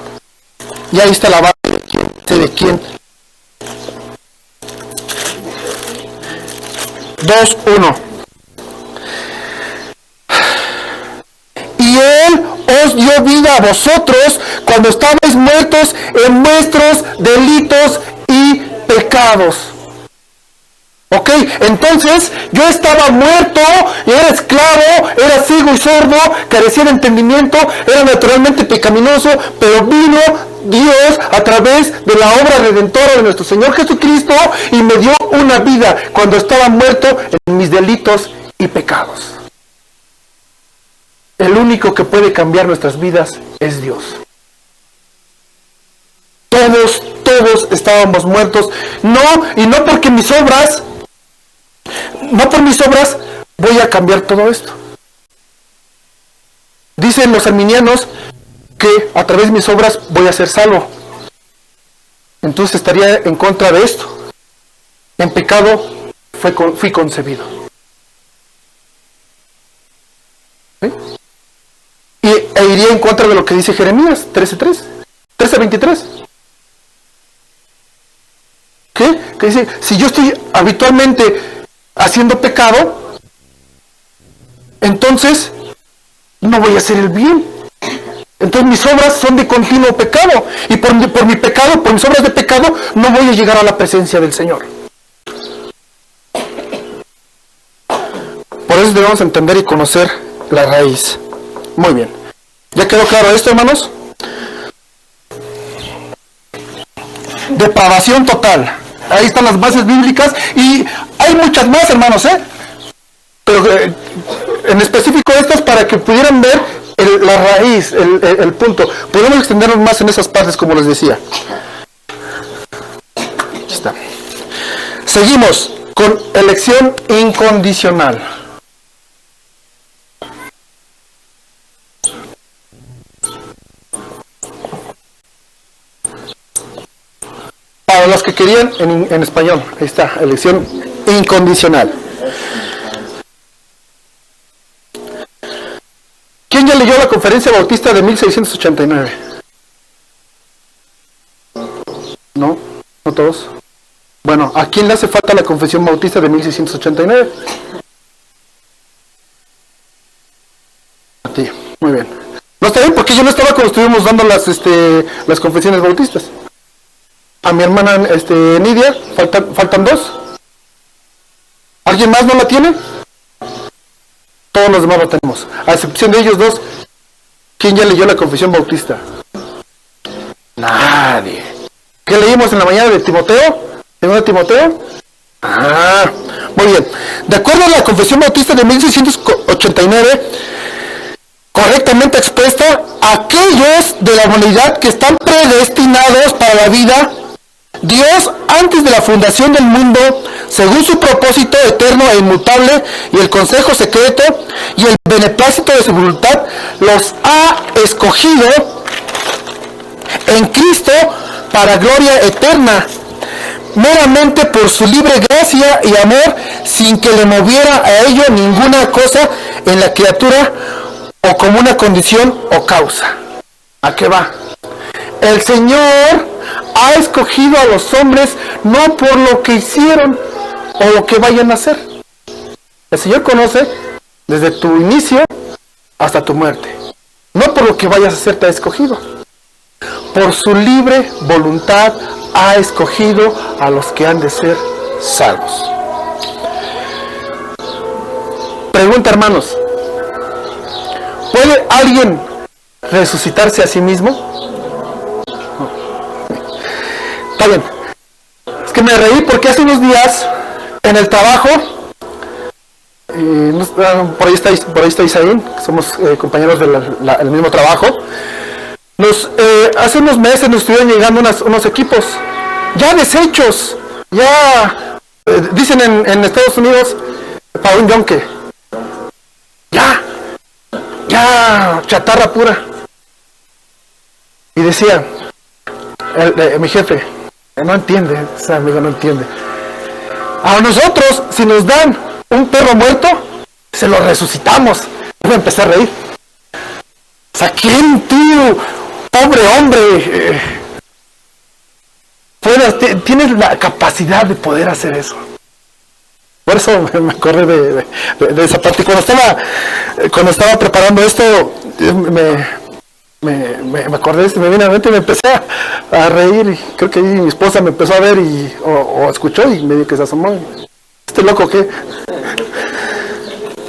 [SPEAKER 1] Y ahí está la base de quién. 2:1. Y Él os dio vida a vosotros cuando estabais muertos en vuestros delitos y pecados. Ok, entonces yo estaba muerto, era esclavo, era ciego y sordo, carecía de entendimiento, era naturalmente pecaminoso, pero vino Dios a través de la obra redentora de nuestro Señor Jesucristo y me dio una vida cuando estaba muerto en mis delitos y pecados. El único que puede cambiar nuestras vidas es Dios. Todos estábamos muertos. Y no porque mis obras, no por mis obras voy a cambiar todo esto. Dicen los arminianos que a través de mis obras voy a ser salvo. Entonces estaría en contra de esto. En pecado fui concebido. ¿Sí? E iría en contra de lo que dice Jeremías 13:3, 13:23. ¿Qué? Que dice, si yo estoy habitualmente haciendo pecado, entonces no voy a hacer el bien. Entonces mis obras son de continuo pecado. Y por mi pecado, por mis obras de pecado, no voy a llegar a la presencia del Señor. Por eso debemos entender y conocer la raíz. Muy bien. ¿Ya quedó claro esto, hermanos? Depravación total. Ahí están las bases bíblicas y hay muchas más, hermanos, pero en específico estas para que pudieran ver la raíz, el punto. Podemos extendernos más en esas partes, como les decía. Aquí está. Seguimos con elección incondicional. Para los que querían en español, ahí está, elección incondicional. ¿Quién ya leyó la Conferencia Bautista de 1689? ¿No? ¿No todos? Bueno, ¿a quién le hace falta la Confesión Bautista de 1689? A ti, muy bien. No está bien porque yo no estaba cuando estuvimos dando las confesiones bautistas. A mi hermana Nidia, faltan 2. ¿Alguien más no la tiene? Todos los demás la tenemos. A excepción de ellos 2, ¿quién ya leyó la Confesión Bautista? Nadie. ¿Qué leímos en la mañana de Timoteo? ¿De Timoteo? Muy bien. De acuerdo a la Confesión Bautista de 1689, correctamente expuesta, aquellos de la humanidad que están predestinados para la vida, Dios, antes de la fundación del mundo, según su propósito eterno e inmutable y el consejo secreto y el beneplácito de su voluntad, los ha escogido en Cristo para gloria eterna, meramente por su libre gracia y amor, sin que le moviera a ello ninguna cosa en la criatura o como una condición o causa. ¿A qué va? El Señor ha escogido a los hombres no por lo que hicieron o lo que vayan a hacer. El Señor conoce desde tu inicio hasta tu muerte. No por lo que vayas a hacer te ha escogido. Por su libre voluntad ha escogido a los que han de ser salvos. Pregunta, hermanos, ¿puede alguien resucitarse a sí mismo? Está bien. Es que me reí porque hace unos días en el trabajo, por ahí está Isaín, somos compañeros del mismo trabajo. Hace unos meses nos estuvieron llegando unos equipos ya deshechos, ya dicen en Estados Unidos para un yonque, ya chatarra pura. Y decía mi jefe, no entiende, ese amigo no entiende. A nosotros, si nos dan un perro muerto, se lo resucitamos. Yo me empecé a reír. O sea, ¿quién tú, pobre hombre, tienes la capacidad de poder hacer eso? Por eso me acordé de esa parte. Cuando estaba preparando esto, me acordé de esto, me vino a la mente y me empecé a reír. Y creo que ahí mi esposa me empezó a ver o escuchó y medio que se asomó. ¿Este loco qué?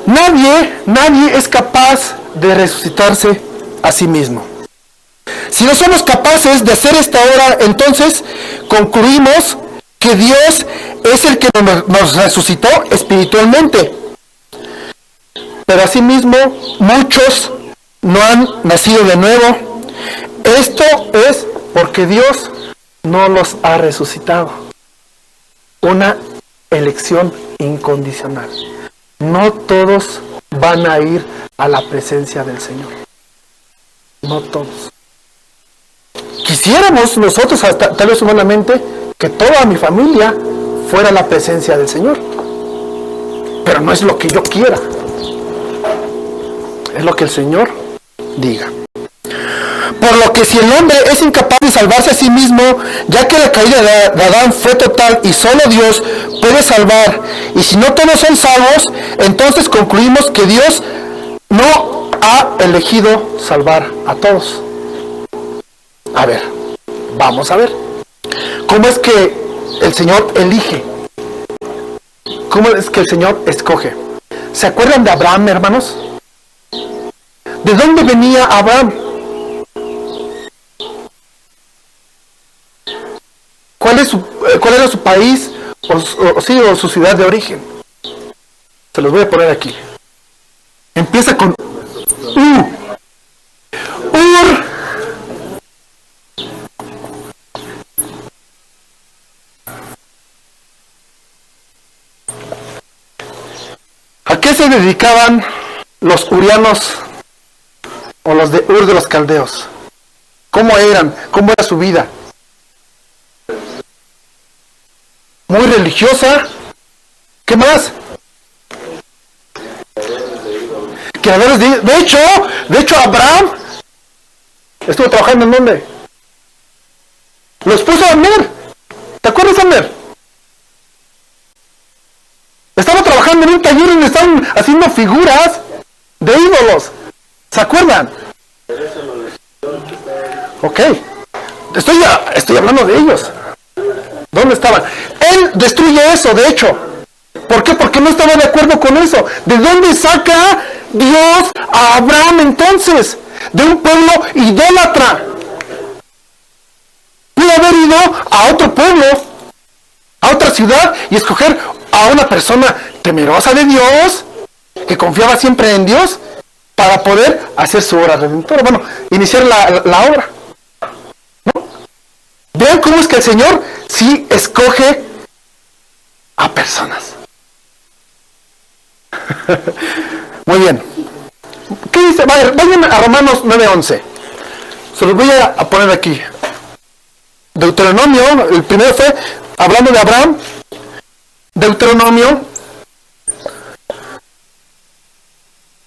[SPEAKER 1] Nadie es capaz de resucitarse a sí mismo. Si no somos capaces de hacer esta obra, entonces concluimos que Dios es el que nos resucitó espiritualmente. Pero asimismo, muchos no han nacido de nuevo. Esto es porque Dios no los ha resucitado. Una elección incondicional. No todos van a ir a la presencia del Señor. No todos. quisiéramos nosotros, hasta, tal vez humanamente, que toda mi familia fuera la presencia del Señor. Pero no es lo que yo quiera. Es lo que el Señor diga. Por lo que si el hombre es incapaz de salvarse a sí mismo, ya que la caída de Adán fue total y solo Dios puede salvar, y si no todos son salvos, entonces concluimos que Dios no ha elegido salvar a todos. A ver, vamos a ver. ¿Cómo es que el Señor elige? ¿Cómo es que el Señor escoge? ¿Se acuerdan de Abraham, hermanos? ¿De dónde venía Abraham? ¿Cuál era su país o su ciudad de origen? Se los voy a poner aquí. Empieza con Ur. ¿A qué se dedicaban los urianos o los de Ur de los caldeos? ¿Cómo eran? ¿Cómo era su vida? Muy religiosa. ¿Qué más? Creadores de hecho Abraham estuvo trabajando en ¿dónde? Los puso a Amer. ¿Te acuerdas, Amer? Estaba trabajando en un taller donde estaban haciendo figuras de ídolos. ¿Se acuerdan? Ok. Estoy hablando de ellos. ¿Dónde estaban? Él destruye eso, de hecho. ¿Por qué? Porque no estaba de acuerdo con eso. ¿De dónde saca Dios a Abraham entonces? De un pueblo idólatra. Pudo haber ido a otro pueblo, a otra ciudad, y escoger a una persona temerosa de Dios, que confiaba siempre en Dios, para poder hacer su obra redentora. Bueno, iniciar la obra. ¿No? Vean cómo es que el Señor sí escoge a personas. Muy bien. ¿Qué dice? Vayan a Romanos 9:11. Se los voy a poner aquí. Deuteronomio, el primero fue hablando de Abraham. Deuteronomio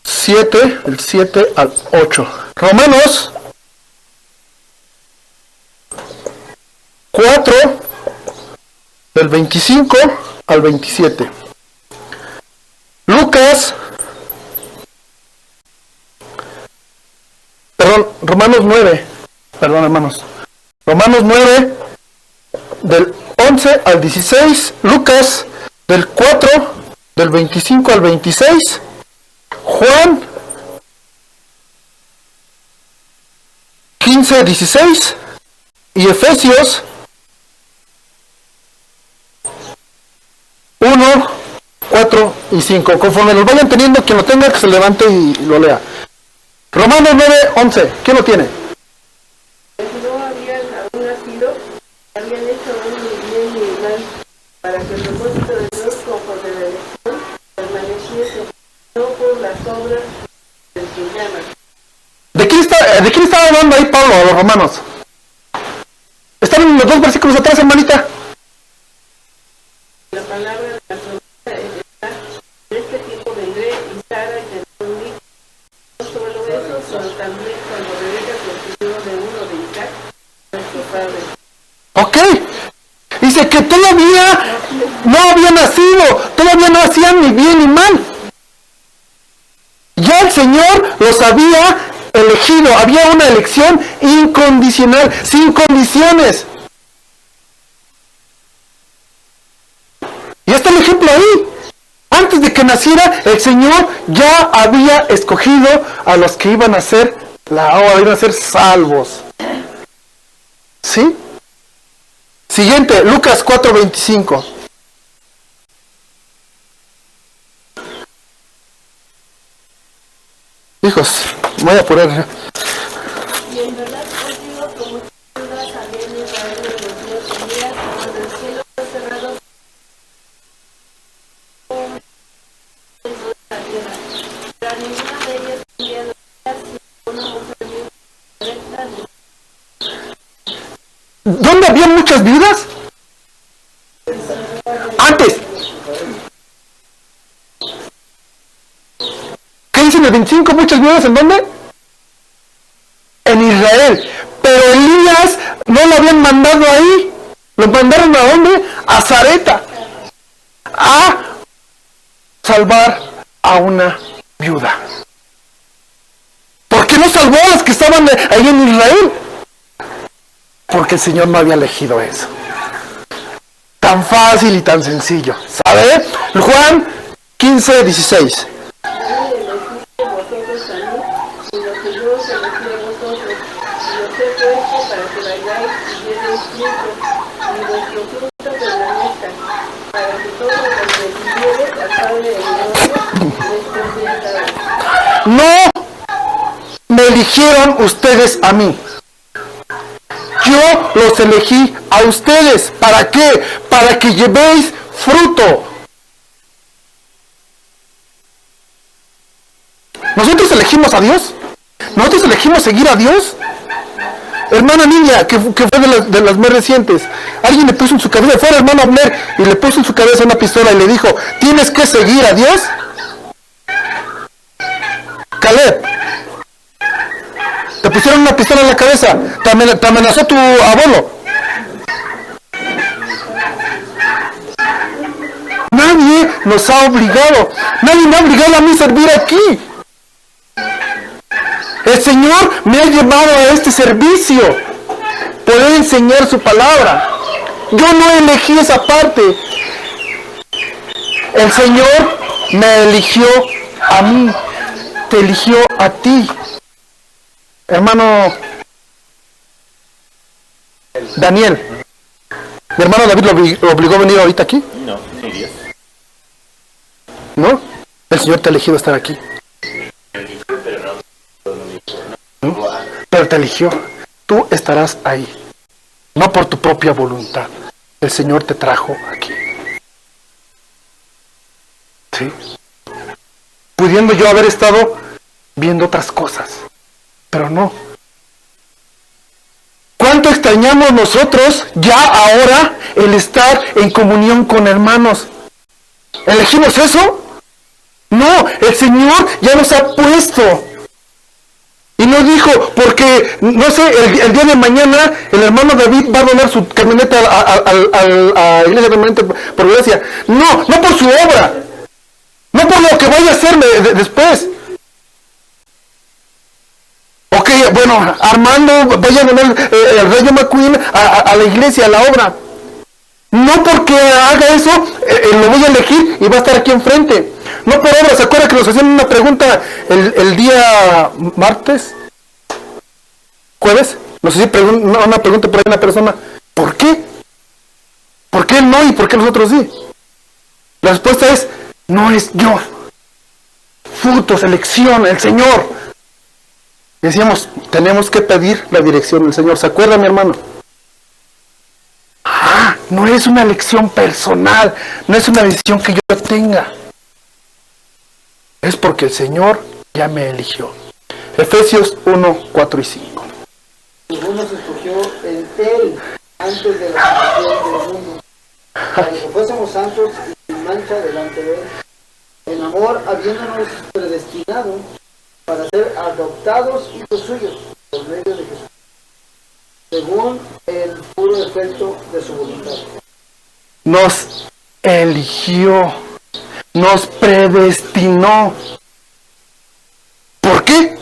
[SPEAKER 1] 7, del 7 al 8. Romanos 4, del 25 al 27. Lucas, Romanos 9, perdón hermanos. Romanos 9, del 11 al 16. Lucas, del 4, del 25 al 26. Juan 15, 16. Y Efesios 1, 4 y 5. Conforme los vayan teniendo, quien lo tenga que se levante y lo lea. Romanos 9, 11. ¿Quién lo tiene?
[SPEAKER 3] No habían aún nacido, habían hecho aún ni bien ni mal, para que el propósito de Dios conforme a la elección permaneciese, no por las obras del que llama.
[SPEAKER 1] ¿De quién estaba hablando ahí Pablo a los romanos? Están en los dos versículos atrás, hermanita.
[SPEAKER 3] La palabra de la promesa está: en este tiempo vendré y Sara y tendrá un hijo. No solo eso, sino también cuando Rebeca concibió de uno de Isaac, nuestro padre.
[SPEAKER 1] Ok. Dice que todavía no había nacido, todavía no hacían ni bien ni mal. Ya el Señor los había elegido, había una elección incondicional, sin condiciones. Y está el ejemplo ahí. Antes de que naciera, el Señor ya había escogido a los que iban a ser iban a ser salvos. ¿Sí? Siguiente, Lucas 4:25. Hijos, voy a poner.
[SPEAKER 4] Y en verdad os digo, como dudas había en Israel en los días de Elías, cuando el cielo fue cerrado dentro de la tierra. Pero a ninguna de ellas enviado sino una mujer bien recta.
[SPEAKER 1] ¿Dónde había muchas viudas? Antes. ¿Qué dice en el 25? ¿Muchas viudas en dónde? En Israel. Pero Elías no lo habían mandado ahí. ¿Lo mandaron a dónde? A Zareta. A salvar a una viuda. ¿Por qué no salvó a las que estaban ahí en Israel? Porque el Señor no había elegido eso. Tan fácil y tan sencillo. ¿Sabe? Juan 15, 16. No me eligieron ustedes a mí. Yo los elegí a ustedes. ¿Para qué? Para que llevéis fruto. ¿Nosotros elegimos a Dios? ¿Nosotros elegimos seguir a Dios? Hermana niña, que fue de las más recientes, alguien le puso en su cabeza, fue el hermano Abner, y le puso en su cabeza una pistola y le dijo, ¿tienes que seguir a Dios? Caleb, te pusieron una pistola en la cabeza, te amenazó tu abuelo. Nadie nos ha obligado, nadie me ha obligado a mí a servir aquí. El Señor me ha llevado a este servicio, poder enseñar su palabra. Yo no elegí esa parte. El Señor me eligió a mí, te eligió a ti. Hermano Daniel, ¿mi hermano David lo obligó a venir ahorita aquí?
[SPEAKER 2] No, ni Dios.
[SPEAKER 1] ¿No? El Señor te ha elegido a estar aquí. ¿No? Pero te eligió. Tú estarás ahí. No por tu propia voluntad. El Señor te trajo aquí. ¿Sí? Pudiendo yo haber estado viendo otras cosas. Pero no. ¿Cuánto extrañamos nosotros ya ahora el estar en comunión con hermanos? ¿Elegimos eso? No, el Señor ya nos ha puesto. Y no dijo, porque, no sé, el día de mañana el hermano David va a donar su camioneta a Iglesia Permanente por Gracia. No, no por su obra. No por lo que vaya a hacer después. Ok, bueno, Armando vaya a donar el Rayo McQueen a la iglesia, a la obra. No porque haga eso, lo voy a elegir y va a estar aquí enfrente. No por obra. ¿Se acuerda que nos hacían una pregunta el día martes? ¿Jueves? Nos hicieron una pregunta por ahí una persona. ¿Por qué? ¿Por qué él no y por qué nosotros sí? La respuesta es, no es yo. Fruto, selección, el Señor. Y decíamos, tenemos que pedir la dirección del Señor. ¿Se acuerda, mi hermano? No es una elección personal, no es una decisión que yo tenga. Es porque el Señor ya me eligió. Efesios 1, 4 y 5.
[SPEAKER 5] Según nos escogió en Él antes de la fundación del mundo, para que fuésemos santos y sin mancha delante de Él, en amor habiéndonos predestinado para ser adoptados hijos suyos por medio de Jesús, según el puro efecto de su voluntad.
[SPEAKER 1] Nos eligió, nos predestinó. ¿Por qué?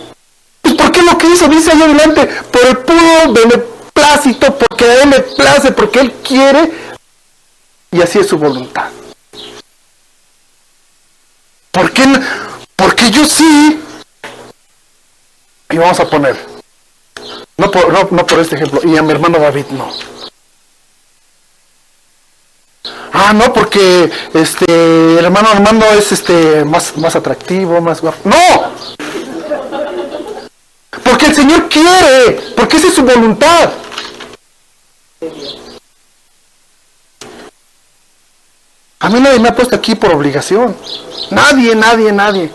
[SPEAKER 1] Pues porque lo que hizo, dice ahí adelante, por el puro beneplácito, porque a Él le place, porque Él quiere, y así es su voluntad. ¿Por qué? Porque yo sí. Y vamos a poner, no por este ejemplo, y a mi hermano David no. No, porque el hermano Armando es más atractivo, más guapo. ¡No! Porque el Señor quiere, porque esa es su voluntad. A mí nadie me ha puesto aquí por obligación. Nadie.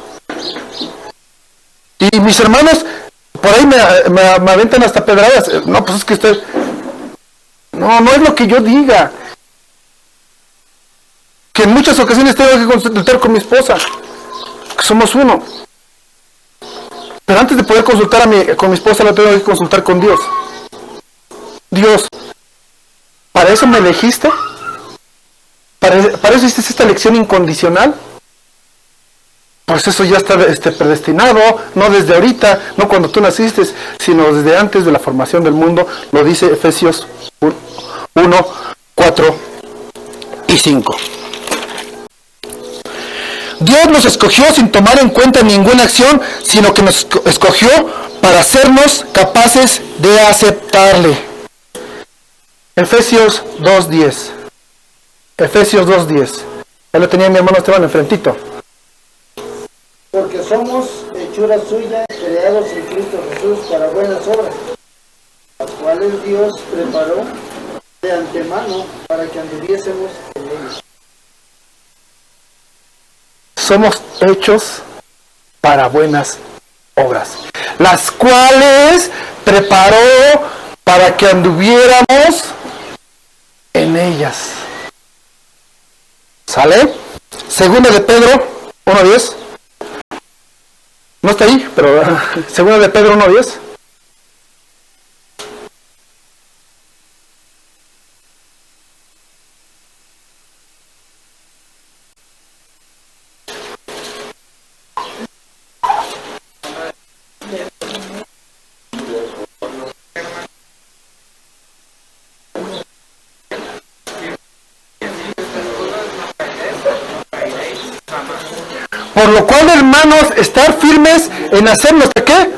[SPEAKER 1] Y mis hermanos por ahí me aventan hasta pedradas. No, pues es que usted... No, no es lo que yo diga. Que en muchas ocasiones tengo que consultar con mi esposa, que somos uno. Pero antes de poder consultar con mi esposa, la tengo que consultar con Dios. Dios, ¿para eso me elegiste? ¿Para eso hiciste esta elección incondicional? Pues eso ya está predestinado, no desde ahorita, no cuando tú naciste, sino desde antes de la formación del mundo, lo dice Efesios 1, 4 y 5. Dios nos escogió sin tomar en cuenta ninguna acción, sino que nos escogió para hacernos capaces de aceptarle. Efesios 2:10. Efesios 2:10. Ya lo tenía mi hermano Esteban enfrentito.
[SPEAKER 5] Porque somos hechura suya, creados en Cristo Jesús para buenas obras, las cuales Dios preparó de antemano para que anduviésemos en ellas.
[SPEAKER 1] Somos hechos para buenas obras, las cuales preparó para que anduviéramos en ellas. ¿Sale? Segunda de Pedro 1:10. No está ahí, pero segunda de Pedro 1:10. Por lo cual, hermanos, estar firmes en hacer nuestra ¿qué?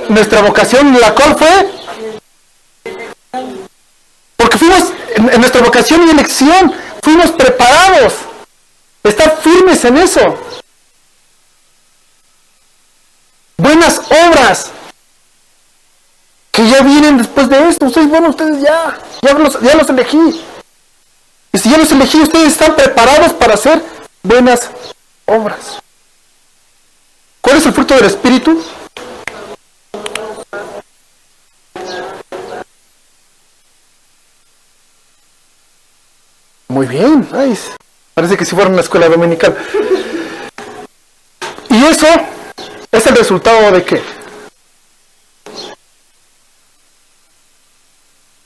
[SPEAKER 1] Nuestra vocación, la cual fue. Porque fuimos, en nuestra vocación y elección, fuimos preparados. Estar firmes en eso. Buenas obras que ya vienen después de esto. Ustedes ya los elegí. Y si ya los elegí, ustedes están preparados para hacer buenas obras. ¿Cuál es el fruto del Espíritu? Muy bien, ay, parece que si fuera una escuela dominical. Y eso es el resultado de ¿qué?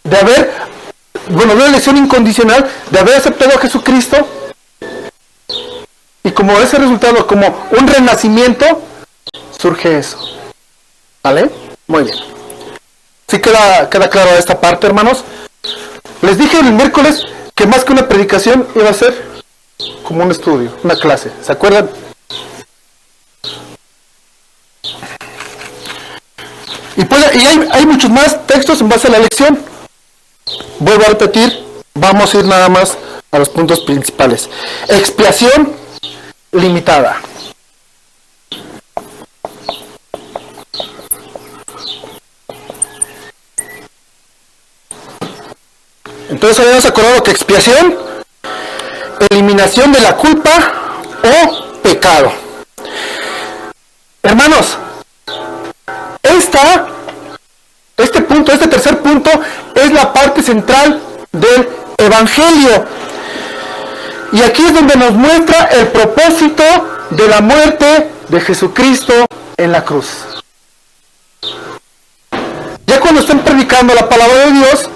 [SPEAKER 1] De una elección incondicional, de haber aceptado a Jesucristo. Y como ese resultado, como un renacimiento, surge eso. ¿Vale? Muy bien. ¿Sí queda claro esta parte, hermanos? Les dije el miércoles que más que una predicación iba a ser como un estudio, una clase. ¿Se acuerdan? Y hay muchos más textos en base a la lección. Vuelvo a repetir, vamos a ir nada más a los puntos principales. Expiación limitada. Entonces habíamos acordado que expiación, eliminación de la culpa o pecado. Hermanos, este tercer punto es la parte central del Evangelio. Y aquí es donde nos muestra el propósito de la muerte de Jesucristo en la cruz. Ya cuando estén predicando la palabra de Dios,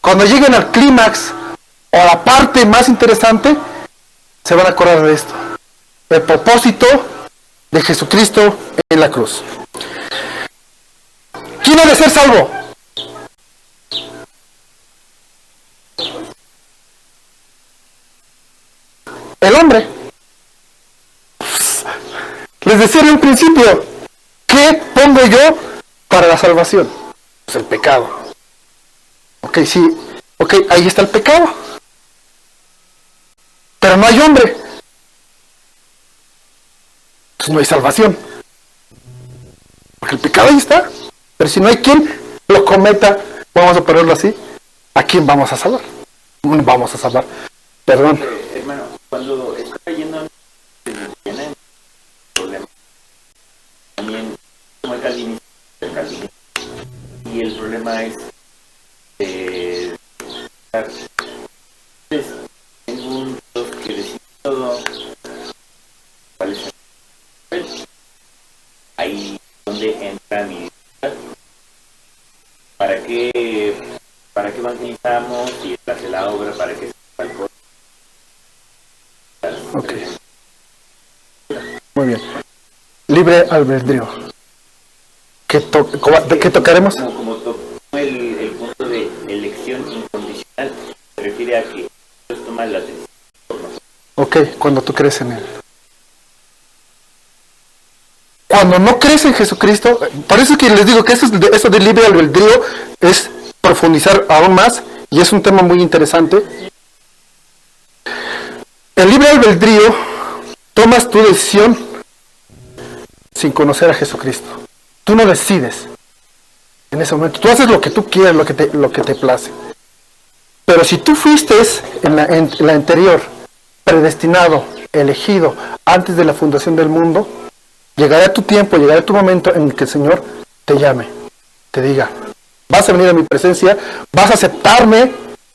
[SPEAKER 1] cuando lleguen al clímax o a la parte más interesante, se van a acordar de esto. El propósito de Jesucristo en la cruz. ¿Quién ha de ser salvo? El hombre. Les decía en un principio, ¿qué pongo yo para la salvación? Pues el pecado. Ok, sí, ok, ahí está el pecado. Pero no hay hombre. Entonces no hay salvación. Porque el pecado ahí está. Pero si no hay quien lo cometa, vamos a ponerlo así, ¿a quién vamos a salvar? Vamos a salvar. Perdón.
[SPEAKER 2] Hermano, cuando está leyendo tiene problemas. También como el calvinismo. Y el problema es tengo un Dios que decide todo. ¿Cuál es el? Ahí donde entra mi vida. ¿Para qué evangelizamos y hace la obra? ¿Para qué se falcó?
[SPEAKER 1] Ok. Muy bien. Libre albedrío. ¿Qué tocaremos?
[SPEAKER 2] Como tocó el punto de elección incondicional, se refiere a que Dios toma la decisión por nosotros.
[SPEAKER 1] Ok, cuando tú crees en Él. Cuando no crees en Jesucristo, por eso que les digo que eso de libre albedrío es profundizar aún más, y es un tema muy interesante. El libre albedrío, tomas tu decisión sin conocer a Jesucristo. Tú no decides en ese momento. Tú haces lo que tú quieres, lo que te place. Pero si tú fuiste en la anterior, predestinado, elegido, antes de la fundación del mundo, llegará tu tiempo, llegará tu momento en el que el Señor te llame, te diga, vas a venir a mi presencia, vas a aceptarme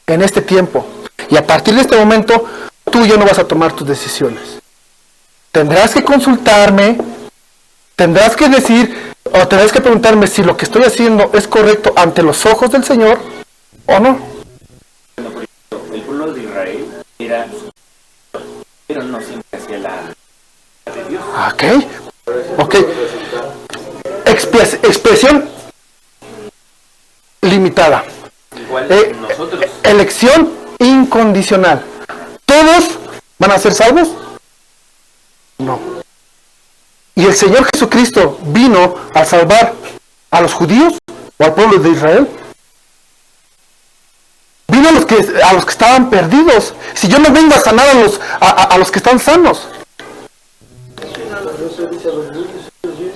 [SPEAKER 1] en este tiempo. Y a partir de este momento, tú ya no vas a tomar tus decisiones. Tendrás que consultarme, tendrás que decir, o tendrás que preguntarme si lo que estoy haciendo es correcto ante los ojos del Señor o no.
[SPEAKER 2] Bueno, por ejemplo, el pueblo de Israel era, pero no siempre hacía la de Dios.
[SPEAKER 1] Ok. Expresión limitada.
[SPEAKER 2] Igual nosotros.
[SPEAKER 1] Elección incondicional. ¿Todos van a ser salvos? No. ¿Y el Señor Jesucristo vino a salvar a los judíos o al pueblo de Israel? Vino a los que estaban perdidos. Si yo no vengo a sanar a los que están sanos.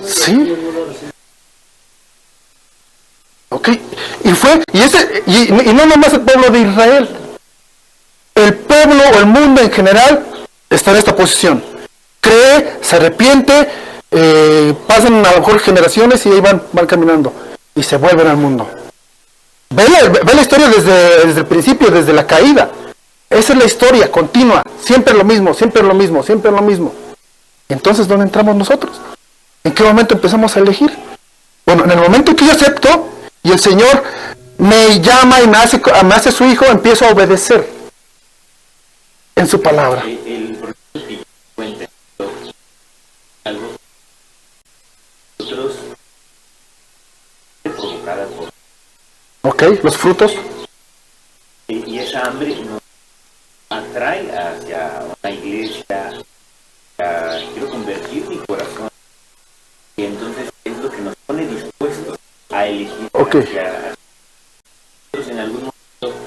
[SPEAKER 1] Sí. Ok. Y no nomás el pueblo de Israel. El pueblo o el mundo en general está en esta posición. Cree, se arrepiente, pasan a lo mejor generaciones y ahí van caminando. Y se vuelven al mundo. Ve la historia desde el principio, desde la caída. Esa es la historia continua. Siempre lo mismo, siempre lo mismo, siempre lo mismo. Entonces, ¿dónde entramos nosotros? ¿En qué momento empezamos a elegir? Bueno, en el momento que yo acepto y el Señor me llama y me hace su hijo, empiezo a obedecer en su palabra.
[SPEAKER 2] El proceso que cuenta algo, nosotros provocada por.
[SPEAKER 1] Ok, los frutos.
[SPEAKER 2] Y esa hambre nos atrae hacia una iglesia. Quiero convertir mi corazón, y entonces es lo que nos pone dispuestos a elegir.
[SPEAKER 1] Okay.
[SPEAKER 2] Nosotros en algún momento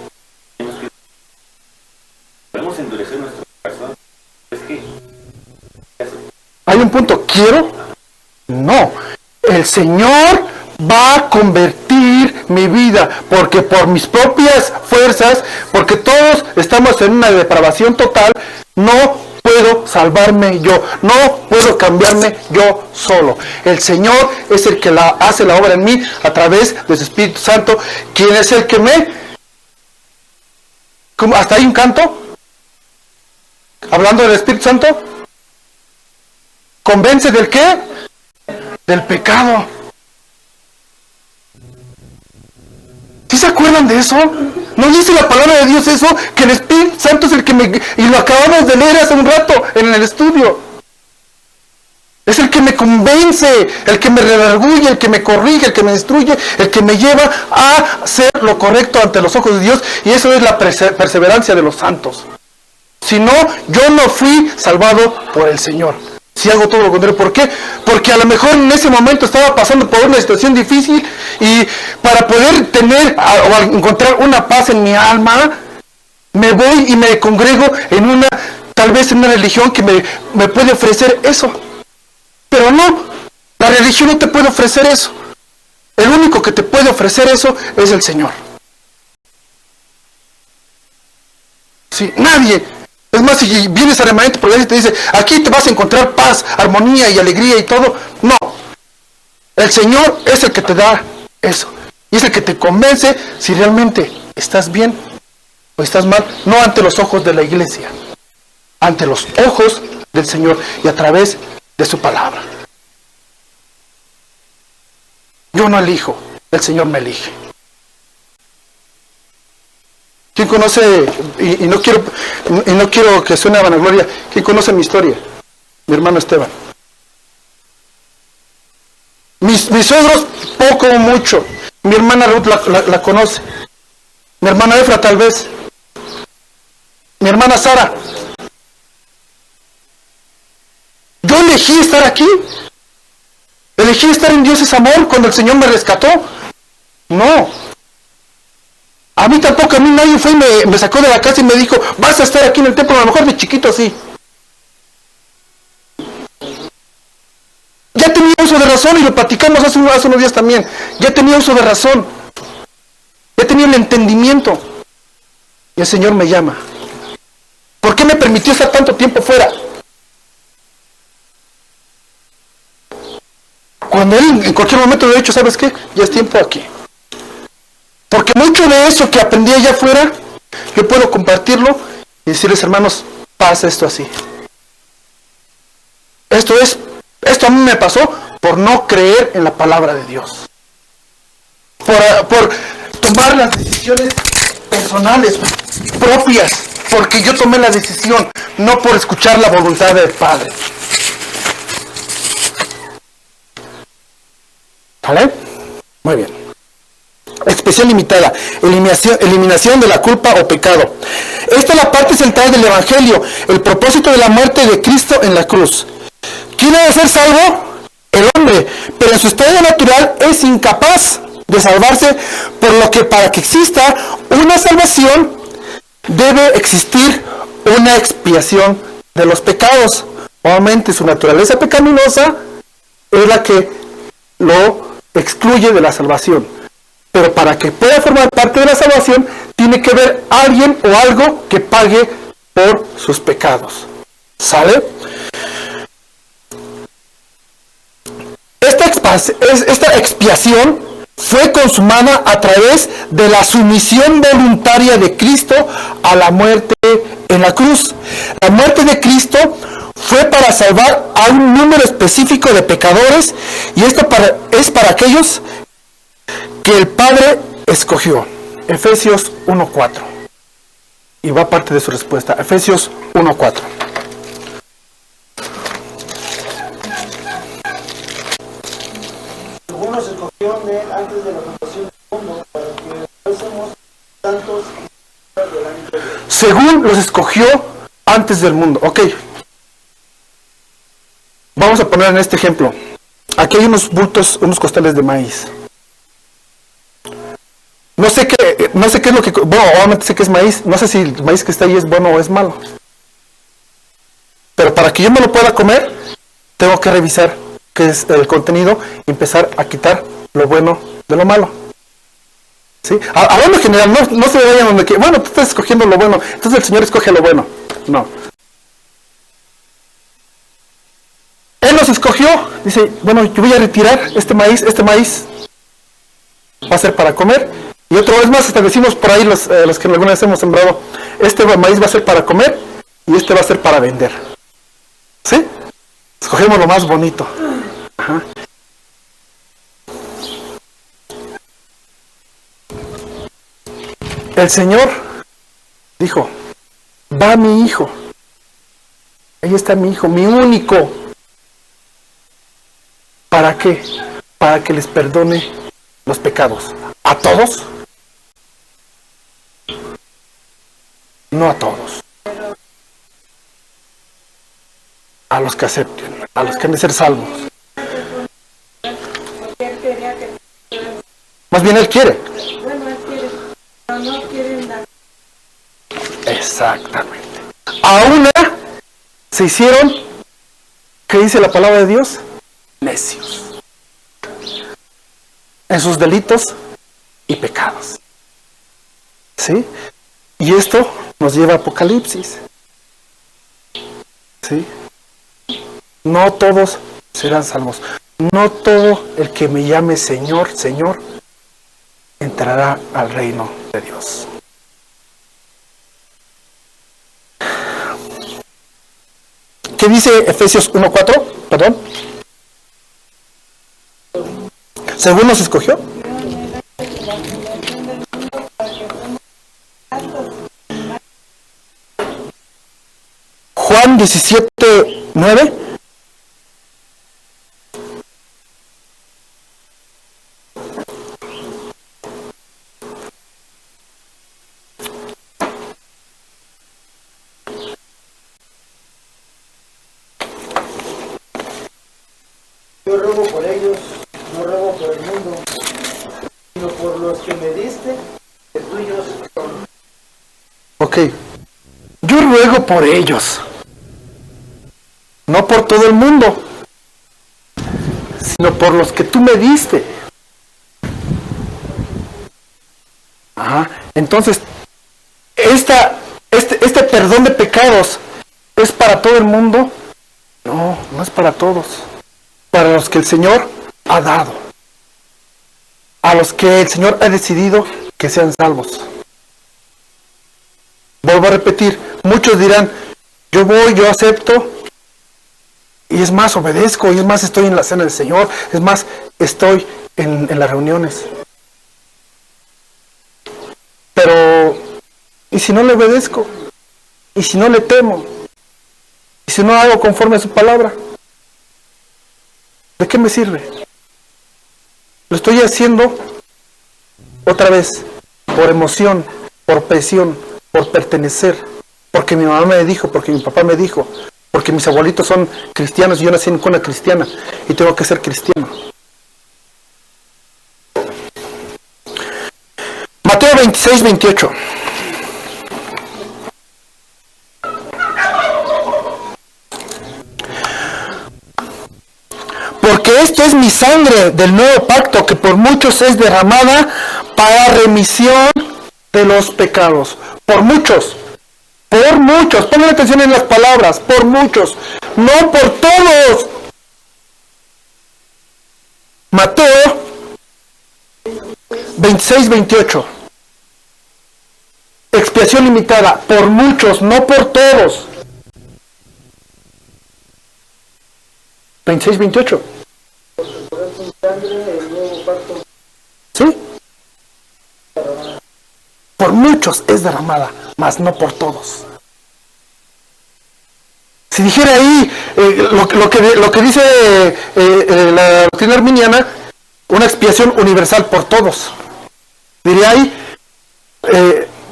[SPEAKER 2] podemos endurecer nuestro corazón. Es que
[SPEAKER 1] hay un punto, ¿quiero? No, el Señor va a convertir mi vida, porque por mis propias fuerzas, porque todos estamos en una depravación total, no puedo salvarme yo, no puedo cambiarme yo solo. El Señor es el que hace la obra en mí a través de su Espíritu Santo, quien es el que hasta ahí un canto, hablando del Espíritu Santo, convence del ¿qué? Del pecado. ¿Sí se acuerdan de eso? ¿No dice la palabra de Dios eso? Que el Espíritu Santo es el que y lo acabamos de leer hace un rato en el estudio. Es el que me convence, el que me redarguye, el que me corrige, el que me instruye, el que me lleva a hacer lo correcto ante los ojos de Dios. Y eso es la perseverancia de los santos. Si no, yo no fui salvado por el Señor. Si hago todo lo contrario, ¿por qué? Porque a lo mejor en ese momento estaba pasando por una situación difícil y para poder tener o encontrar una paz en mi alma, me voy y me congrego tal vez en una religión que me puede ofrecer eso. Pero no, la religión no te puede ofrecer eso. El único que te puede ofrecer eso es el Señor. Sí, nadie. Es más, si vienes a remanente por ahí y te dice, aquí te vas a encontrar paz, armonía y alegría y todo. No. El Señor es el que te da eso. Y es el que te convence si realmente estás bien o estás mal, no ante los ojos de la iglesia, ante los ojos del Señor y a través de su palabra. Yo no elijo, el Señor me elige. ¿Quién conoce, y no quiero que suene a vanagloria, quién conoce mi historia? Mi hermano Esteban. Mis suegros, poco o mucho. Mi hermana Ruth la conoce. Mi hermana Efra tal vez. Mi hermana Sara. Yo elegí estar aquí. Elegí estar en Dios es amor cuando el Señor me rescató. No. A mí tampoco, a mí nadie fue y me sacó de la casa y me dijo, vas a estar aquí en el templo, a lo mejor de chiquito sí. Ya tenía uso de razón y lo platicamos hace unos días también. Ya tenía uso de razón. Ya tenía el entendimiento. Y el Señor me llama. ¿Por qué me permitió estar tanto tiempo fuera? Cuando Él en cualquier momento de hecho, ¿sabes qué? Ya es tiempo aquí. Porque mucho de eso que aprendí allá afuera, yo puedo compartirlo y decirles, hermanos, pasa esto así. Esto a mí me pasó por no creer en la palabra de Dios. Por tomar las decisiones personales, propias, porque yo tomé la decisión, no por escuchar la voluntad del Padre. ¿Vale? Muy bien. Expresión limitada, eliminación de la culpa o pecado. Esta es la parte central del Evangelio, el propósito de la muerte de Cristo en la cruz. ¿Quién debe ser salvo? El hombre, pero en su estado natural es incapaz de salvarse, por lo que para que exista una salvación debe existir una expiación de los pecados. Obviamente su naturaleza pecaminosa es la que lo excluye de la salvación. Pero para que pueda formar parte de la salvación, tiene que haber alguien o algo que pague por sus pecados. ¿Sale? Esta expiación fue consumada a través de la sumisión voluntaria de Cristo a la muerte en la cruz. La muerte de Cristo fue para salvar a un número específico de pecadores, y esto es para aquellos que el Padre escogió. Efesios 1:4. Y va parte de su respuesta. Efesios 1:4.
[SPEAKER 5] Según nos escogió de él antes de la fundación del mundo, para que fuésemos santos y delante de él.
[SPEAKER 1] Según los escogió antes del mundo. Ok. Vamos a poner en este ejemplo. Aquí hay unos bultos, unos costales de maíz. No sé qué es lo que... Bueno, obviamente sé que es maíz. No sé si el maíz que está ahí es bueno o es malo. Pero para que yo me lo pueda comer, tengo que revisar qué es el contenido y empezar a quitar lo bueno de lo malo. ¿Sí? Hablando en general, no se vayan donde que... Bueno, tú estás escogiendo lo bueno, entonces el Señor escoge lo bueno. No. Él nos escogió. Dice, bueno, yo voy a retirar este maíz va a ser para comer. Y otra vez más, hasta decimos por ahí los que alguna vez hemos sembrado, este maíz va a ser para comer y este va a ser para vender. ¿Sí? Escogemos lo más bonito. Ajá. El Señor dijo, va mi hijo. Ahí está mi hijo, mi único. ¿Para qué? Para que les perdone los pecados. ¿A todos? No a todos. A los que acepten, a los que han de ser salvos. Más bien Él quiere.
[SPEAKER 3] Bueno, Él quiere, pero no quieren dar.
[SPEAKER 1] Exactamente. A una se hicieron, ¿qué dice la palabra de Dios? Necios. En sus delitos y pecados. ¿Sí? Y esto nos lleva a Apocalipsis. ¿Sí? No todos serán salvos. No todo el que me llame Señor, Señor, entrará al reino de Dios. ¿Qué dice Efesios 1:4? Perdón. Según nos escogió. Juan 17:9.
[SPEAKER 5] Yo ruego por ellos, no ruego por el mundo, sino por los que me diste, que tuyos son.
[SPEAKER 1] Ok. Yo ruego por ellos. No por todo el mundo, sino por los que tú me diste. Ajá. Entonces, este perdón de pecados es para todo el mundo. No, no es para todos. Para los que el Señor ha dado. A los que el Señor ha decidido que sean salvos. Vuelvo a repetir, muchos dirán, yo voy, yo acepto, y es más, obedezco, y es más, estoy en la cena del Señor, es más, estoy en las reuniones. Pero, ¿y si no le obedezco? ¿Y si no le temo? ¿Y si no hago conforme a su palabra? ¿De qué me sirve? Lo estoy haciendo otra vez, por emoción, por presión, por pertenecer, porque mi mamá me dijo, porque mi papá me dijo, porque mis abuelitos son cristianos y yo nací en cuna cristiana y tengo que ser cristiano. Mateo 26:28. Porque esto es mi sangre del nuevo pacto, que por muchos es derramada para remisión de los pecados. Por muchos. Por muchos. Pongan atención en las palabras. Por muchos. No por todos. Mateo 26:28. Expiación limitada. Por muchos, no por todos. 26:28. ¿Sí? Por muchos es derramada, mas no por todos. Si dijera ahí lo que dice la doctrina arminiana, una expiación universal por todos. Diría ahí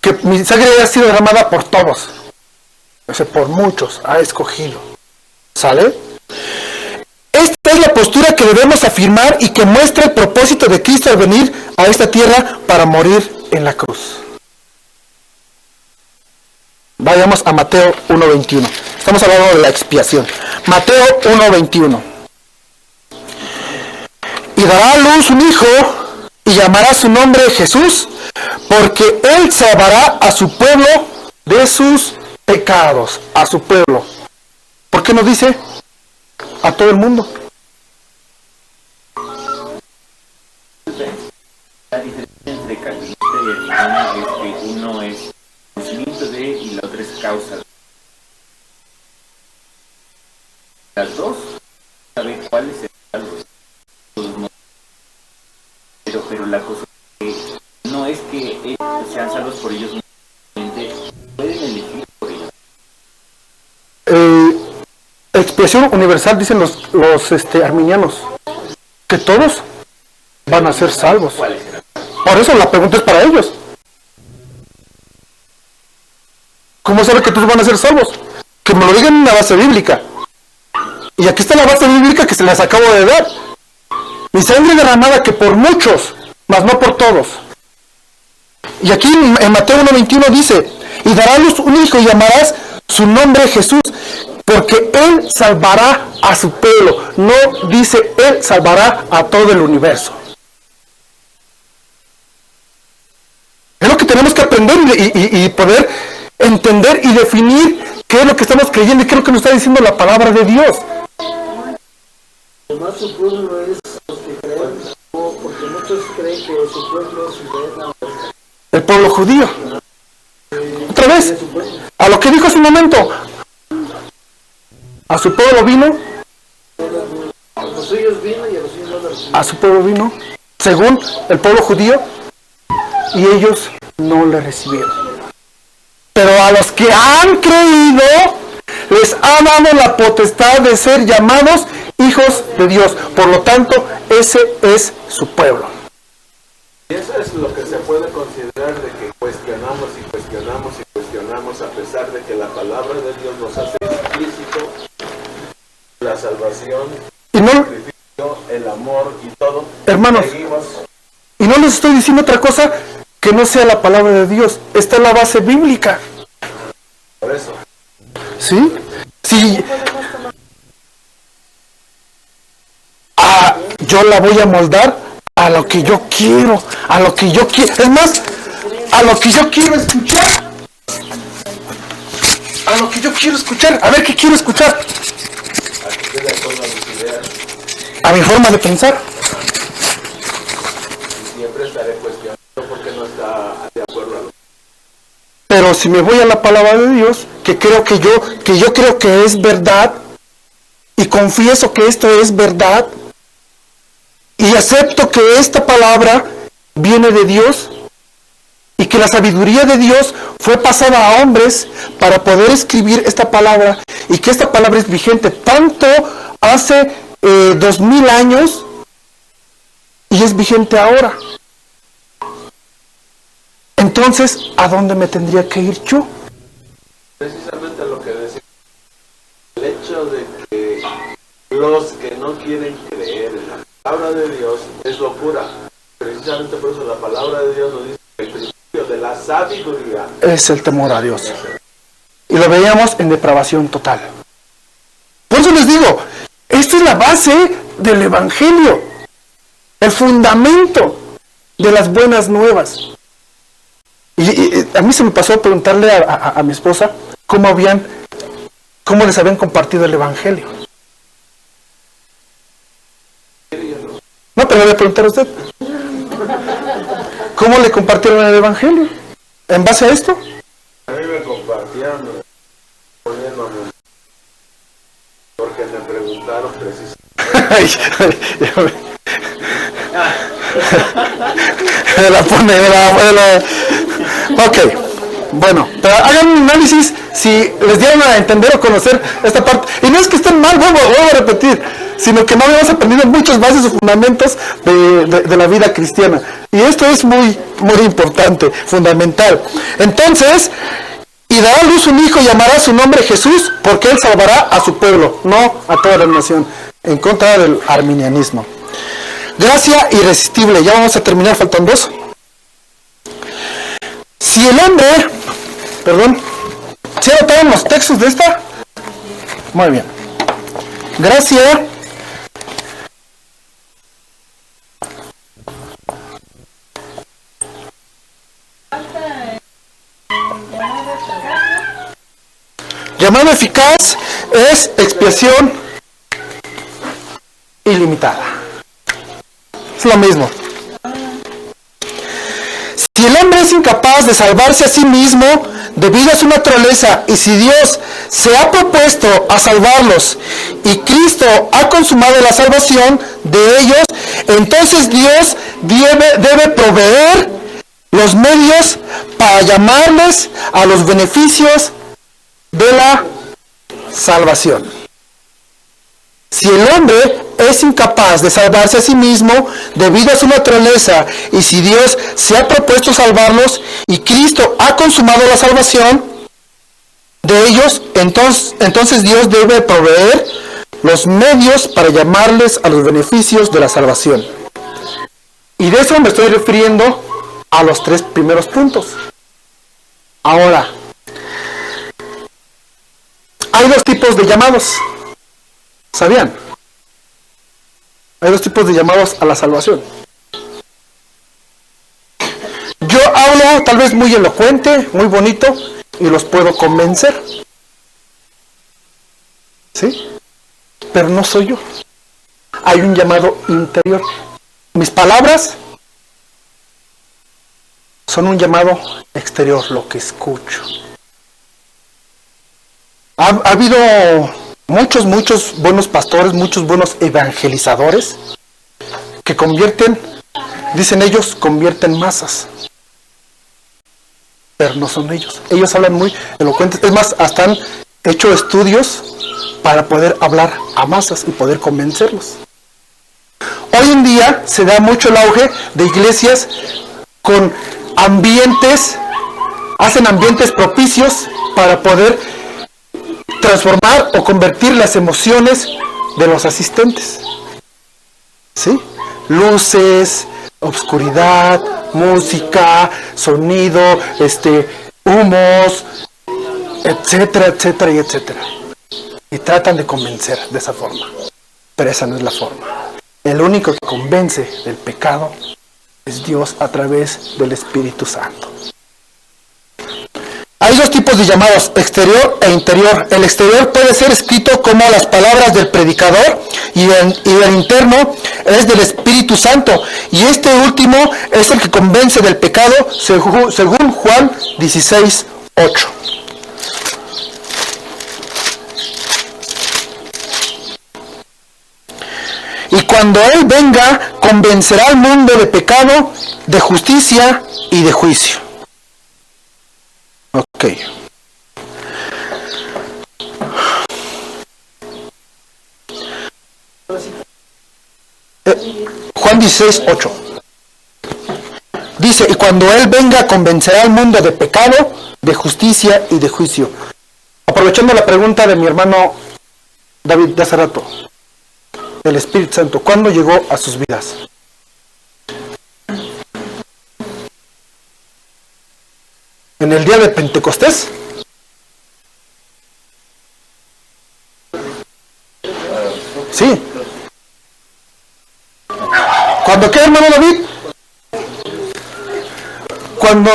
[SPEAKER 1] que mi sangre ha sido derramada por todos. O sea, por muchos ha escogido. ¿Sale? Esta es la postura que debemos afirmar y que muestra el propósito de Cristo al venir a esta tierra para morir en la cruz. Vayamos a Mateo 1:21. Estamos hablando de la expiación. Mateo 1:21. Y dará a luz un hijo y llamará su nombre Jesús, porque él salvará a su pueblo de sus pecados. A su pueblo. ¿Por qué no dice a todo el mundo?
[SPEAKER 2] La diferencia entre calvinista y arminiano es que uno es conocimiento de y la otra es causa de. Las dos saben cuál es el salvo. Pero la cosa es que no es que ellos sean salvos por ellos mismos, pueden elegir por ellos.
[SPEAKER 1] Expiación universal, dicen los arminianos, que todos van a ser salvos. Por eso la pregunta es para ellos. ¿Cómo sabe que todos van a ser salvos? Que me lo digan en una base bíblica. Y aquí está la base bíblica que se las acabo de dar. Mi sangre derramada que por muchos, mas no por todos. Y aquí en Mateo 1:21 dice, y dará a luz un hijo y llamarás su nombre Jesús, porque él salvará a su pueblo. No dice él salvará a todo el universo. Es lo que tenemos que aprender y poder entender y definir qué es lo que estamos creyendo y qué es lo que nos está diciendo la palabra de Dios.
[SPEAKER 5] Además su pueblo es los que creen, porque muchos creen que su pueblo es Israel.
[SPEAKER 1] El pueblo judío. Otra vez, a lo que dijo hace un momento. A su pueblo vino,
[SPEAKER 5] A los suyos vino y a los suyos no lo recibieron.
[SPEAKER 1] a su pueblo vino, según el pueblo judío, y ellos no le recibieron. Pero a los que han creído, les ha dado la potestad de ser llamados hijos de Dios. Por lo tanto, ese es su pueblo.
[SPEAKER 6] Y eso es lo que se puede considerar de que cuestionamos y cuestionamos y cuestionamos, a pesar de que la palabra de Dios nos hace explícito la salvación,
[SPEAKER 1] Y no,
[SPEAKER 6] el sacrificio, el amor y todo.
[SPEAKER 1] hermanos,
[SPEAKER 6] Seguimos.
[SPEAKER 1] y no les estoy diciendo otra cosa que no sea la palabra de Dios. Esta es la base bíblica.
[SPEAKER 6] Por eso.
[SPEAKER 1] ¿Sí? Sí. Yo la voy a moldar a lo que yo quiero, a lo que yo quiero. Es más, a lo que yo quiero escuchar. A lo que yo quiero escuchar. A ver qué quiero escuchar.
[SPEAKER 6] Estoy de acuerdo a mis ideas
[SPEAKER 1] A mi forma de pensar.
[SPEAKER 6] y siempre estaré cuestionando porque no está de acuerdo a lo
[SPEAKER 1] Pero si me voy a la palabra de Dios, que creo que yo creo que es verdad, y confieso que esto es verdad, y acepto que esta palabra viene de Dios, y que la sabiduría de Dios fue pasada a hombres para poder escribir esta palabra, y que esta palabra es vigente tanto hace 2000 años, y es vigente ahora. Entonces, ¿a dónde me tendría que ir yo?
[SPEAKER 6] precisamente lo que decía. El hecho de que los que no quieren creer en la palabra de Dios es locura. Precisamente por eso la palabra de Dios nos dice que el principio de la sabiduría
[SPEAKER 1] Es el temor a Dios. Y lo veíamos en depravación total. Por eso les digo, esta es la base del Evangelio, el fundamento de las buenas nuevas. Y a mí se me pasó preguntarle a mi esposa cómo les habían compartido el Evangelio. No, pero le voy a preguntar a usted. ¿Cómo le compartieron el Evangelio? ¿En base a esto?
[SPEAKER 6] a mí me compartieron poniéndome porque me preguntaron precisamente. Ok, bueno, pero hagan un análisis si les dieron a entender o conocer esta parte. Y no es que estén mal, vuelvo a repetir, sino que no habíamos aprendido muchas bases o fundamentos de la vida cristiana. Y esto es muy, muy importante, fundamental. Entonces, y dará a luz un hijo y llamará su nombre Jesús, porque él salvará a su pueblo, no a toda la nación, en contra del arminianismo. Gracia irresistible, ya vamos a terminar, faltan dos. Si el hombre, ¿se anotaron los textos de esta? Muy bien. Gracia llamado eficaz es expiación ilimitada. Es lo mismo. Si el hombre es incapaz de salvarse a sí mismo debido a su naturaleza, y si Dios se ha propuesto a salvarlos y Cristo ha consumado la salvación de ellos, entonces Dios debe proveer los medios para llamarles a los beneficios de la salvación. Si el hombre es incapaz de salvarse a sí mismo debido a su naturaleza, y si Dios se ha propuesto salvarlos y Cristo ha consumado la salvación de ellos, entonces Dios debe proveer los medios para llamarles a los beneficios de la salvación. Y de eso me estoy refiriendo a los tres primeros puntos. Ahora, hay dos tipos de llamados. ¿Sabían? Hay dos tipos de llamados a la salvación. Yo hablo tal vez muy elocuente, muy bonito, y los puedo convencer. ¿Sí? Pero no soy yo. Hay un llamado interior. Mis palabras son un llamado exterior, lo que escucho. Ha habido
[SPEAKER 1] muchos buenos pastores, muchos buenos evangelizadores que convierten, dicen ellos, convierten masas. Pero no son ellos. Ellos hablan muy elocuentes. Es más, hasta han hecho estudios para poder hablar a masas y poder convencerlos. Hoy en día se da mucho el auge de iglesias con ambientes, hacen ambientes propicios para poder transformar o convertir las emociones de los asistentes. ¿Sí? Luces, obscuridad, música, sonido, humos, etcétera, etcétera y etcétera. Y tratan de convencer de esa forma. Pero esa no es la forma. El único que convence del pecado es Dios a través del Espíritu Santo.
[SPEAKER 6] Hay dos tipos de llamados, exterior e interior. El exterior puede ser escrito como las palabras del predicador y el interno es del Espíritu Santo. Y este último es el que convence del pecado según Juan 16:8. Y cuando Él venga, convencerá al mundo de pecado, de justicia y de juicio. Ok. Juan 16:8. Dice, y cuando Él venga, convencerá al mundo de pecado, de justicia y de juicio.
[SPEAKER 1] Aprovechando la pregunta de mi hermano David de hace rato, el Espíritu Santo, ¿cuándo llegó a sus vidas? ¿En el día de Pentecostés? Sí. ¿Cuándo qué, hermano David? Cuando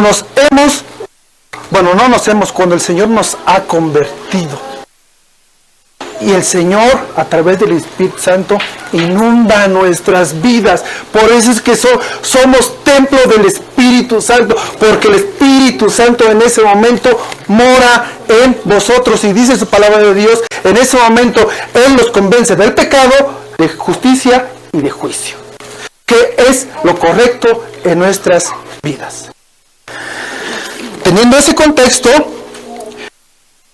[SPEAKER 1] cuando el Señor nos ha convertido. Y el Señor, a través del Espíritu Santo, inunda nuestras vidas. Por eso es que somos templo del Espíritu Santo, porque el Espíritu Santo en ese momento mora en vosotros. Y dice su palabra de Dios, en ese momento Él nos convence del pecado, de justicia y de juicio. Que es lo correcto en nuestras vidas.
[SPEAKER 6] Teniendo ese contexto,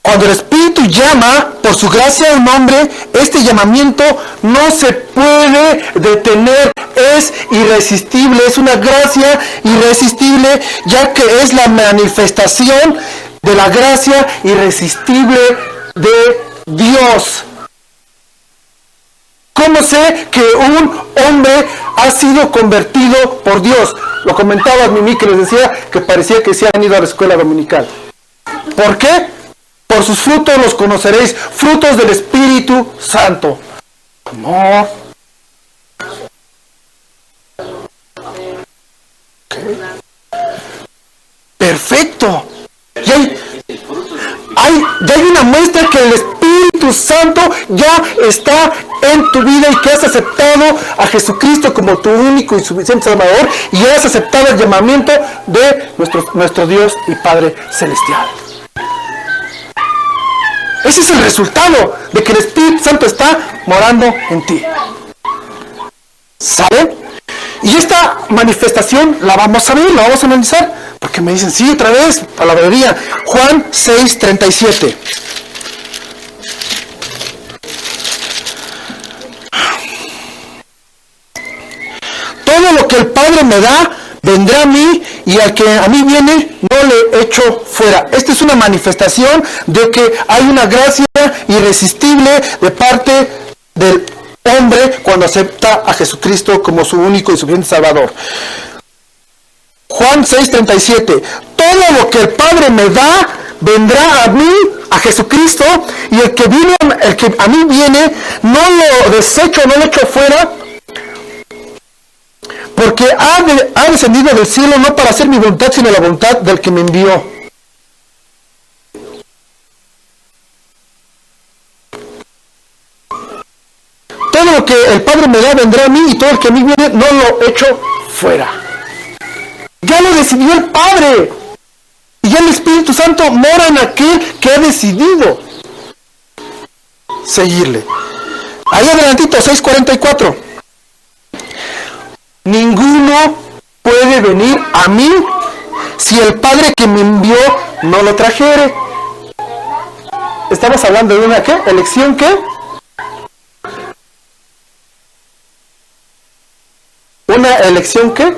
[SPEAKER 6] cuando el Espíritu llama por su gracia a un hombre, este llamamiento no se puede detener, es irresistible, es una gracia irresistible, ya que es la manifestación de la gracia irresistible de Dios. ¿Cómo sé que un hombre ha sido convertido por Dios? Lo comentaba Mimi, que les decía que parecía que se han ido a la escuela dominical. ¿Por qué? Por sus frutos los conoceréis, frutos del Espíritu Santo. Amor. Okay. Perfecto. Y hay una muestra que el Espíritu Santo ya está en tu vida y que has aceptado a Jesucristo como tu único y suficiente Salvador y has aceptado el llamamiento de nuestro Dios y Padre Celestial. Ese es el resultado de que el Espíritu Santo está morando en ti. ¿Sabe? Y esta manifestación la vamos a ver, la vamos a analizar, porque me dicen, sí, otra vez, palabrería. Juan 6:37. Todo lo que el Padre me da, vendrá a mí, y al que a mí viene, no le echo fuera. Esta es una manifestación de que hay una gracia irresistible de parte del hombre cuando acepta a Jesucristo como su único y suficiente Salvador. Juan 6:37. Todo lo que el Padre me da, vendrá a mí, a Jesucristo, y el que a mí viene, no lo desecho, no lo echo fuera, porque ha descendido del cielo no para hacer mi voluntad, sino la voluntad del que me envió. Todo lo que el Padre me da vendrá a mí, y todo el que a mí viene no lo echo fuera. Ya lo decidió el Padre. Y ya el Espíritu Santo mora en aquel que ha decidido. seguirle. Ahí adelantito, 6:44. Ninguno puede venir a mí si el Padre que me envió no lo trajere. Estamos hablando de una, ¿qué? ¿Elección qué? ¿Una elección qué?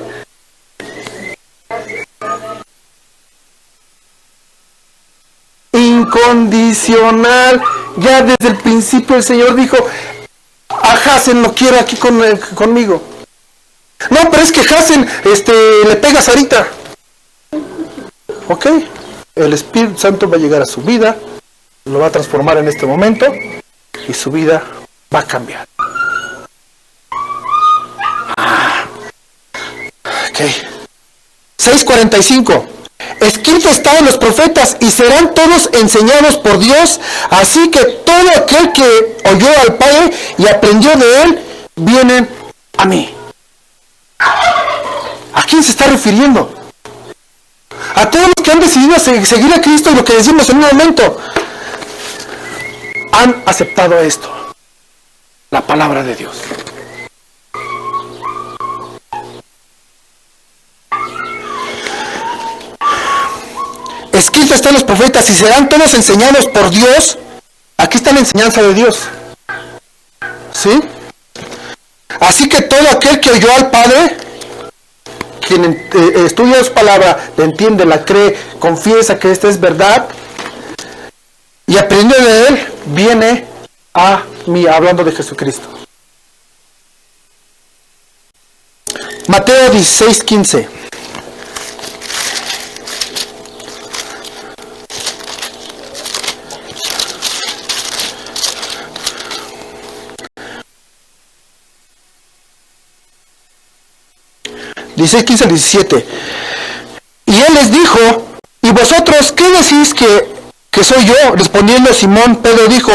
[SPEAKER 6] Incondicional. Ya desde el principio el Señor dijo, a Hasen lo quiero aquí conmigo. No, pero es que Hasen le pega a Sarita. Ok, el Espíritu Santo va a llegar a su vida, lo va a transformar en este momento y su vida va a cambiar. Ok. 6:45. Escrito está en los profetas y serán todos enseñados por Dios, así que todo aquel que oyó al Padre y aprendió de él, vienen a mí. ¿A quién se está refiriendo? A todos los que han decidido seguir a Cristo, y lo que decimos en un momento, han aceptado esto, la palabra de Dios. Escrito está en los profetas y serán todos enseñados por Dios. Aquí está la enseñanza de Dios. ¿Sí? Así que todo aquel que oyó al Padre, quien estudia su palabra, le entiende, la cree, confiesa que esta es verdad y aprende de él, viene a mí, hablando de Jesucristo. Mateo 16:15. Dice 15 al 17. Y él les dijo, ¿y vosotros qué decís que soy yo? Respondiendo Simón, Pedro dijo,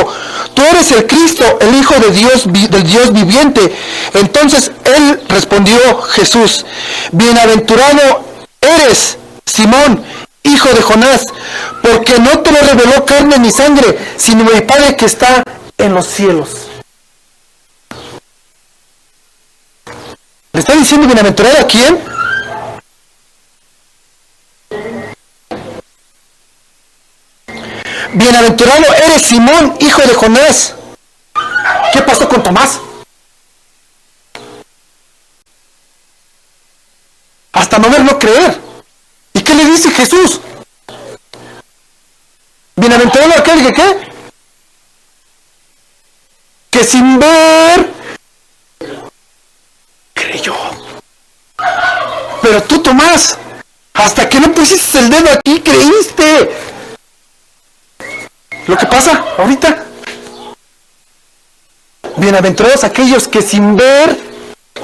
[SPEAKER 6] tú eres el Cristo, el Hijo de Dios, del Dios viviente. Entonces él respondió Jesús, bienaventurado eres, Simón, hijo de Jonás, porque no te lo reveló carne ni sangre, sino mi Padre que está en los cielos. ¿Le está diciendo bienaventurado a quién? Bienaventurado eres Simón, hijo de Jonás. ¿Qué pasó con Tomás? Hasta no ver, no creer. ¿Y qué le dice Jesús? Bienaventurado aquel que ¿qué? Que sin ver creyó. Pero tú, Tomás, hasta que no pusiste el dedo aquí, creíste. Lo que pasa ahorita, bienaventurados aquellos que sin ver,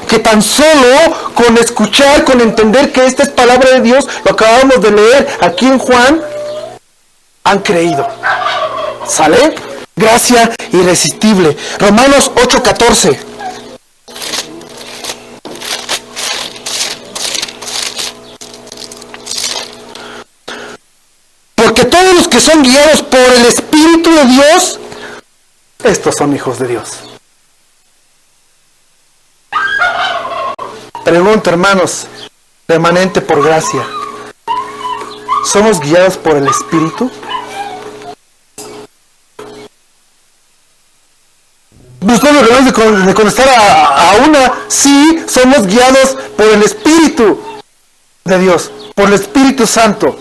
[SPEAKER 6] que tan solo con escuchar, con entender que esta es palabra de Dios, lo acabamos de leer aquí en Juan, han creído. ¿Sale? Gracia irresistible. Romanos 8:14. Porque todos los que son guiados por el Espíritu de Dios, estos son hijos de Dios. Pregunto, hermanos, remanente por gracia, ¿somos guiados por el Espíritu? Ustedes debemos de contestar a una, sí, somos guiados por el Espíritu de Dios, por el Espíritu Santo.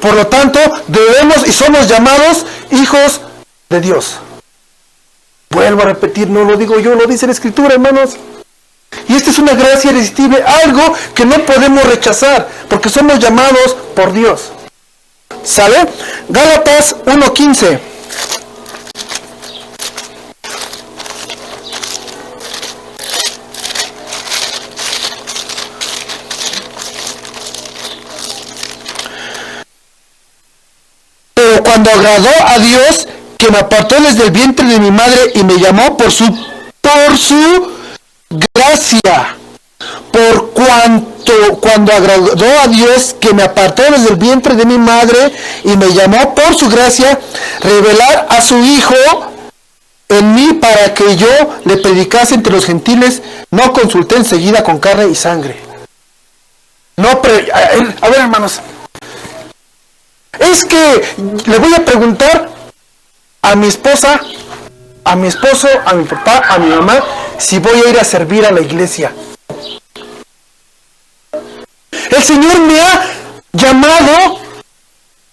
[SPEAKER 6] Por lo tanto, debemos y somos llamados hijos de Dios. Vuelvo a repetir, no lo digo yo, lo dice la Escritura, hermanos. Y esta es una gracia irresistible, algo que no podemos rechazar, porque somos llamados por Dios. ¿Sale? Gálatas 1:15. Cuando agradó a Dios, que me apartó desde el vientre de mi madre y me llamó por su gracia, cuando agradó a Dios, que me apartó desde el vientre de mi madre y me llamó por su gracia, revelar a su Hijo en mí para que yo le predicase entre los gentiles, no consulté enseguida con carne y sangre.
[SPEAKER 1] A ver, hermanos. Es que le voy a preguntar a mi esposa, a mi esposo, a mi papá, a mi mamá, si voy a ir a servir a la iglesia. El Señor me ha llamado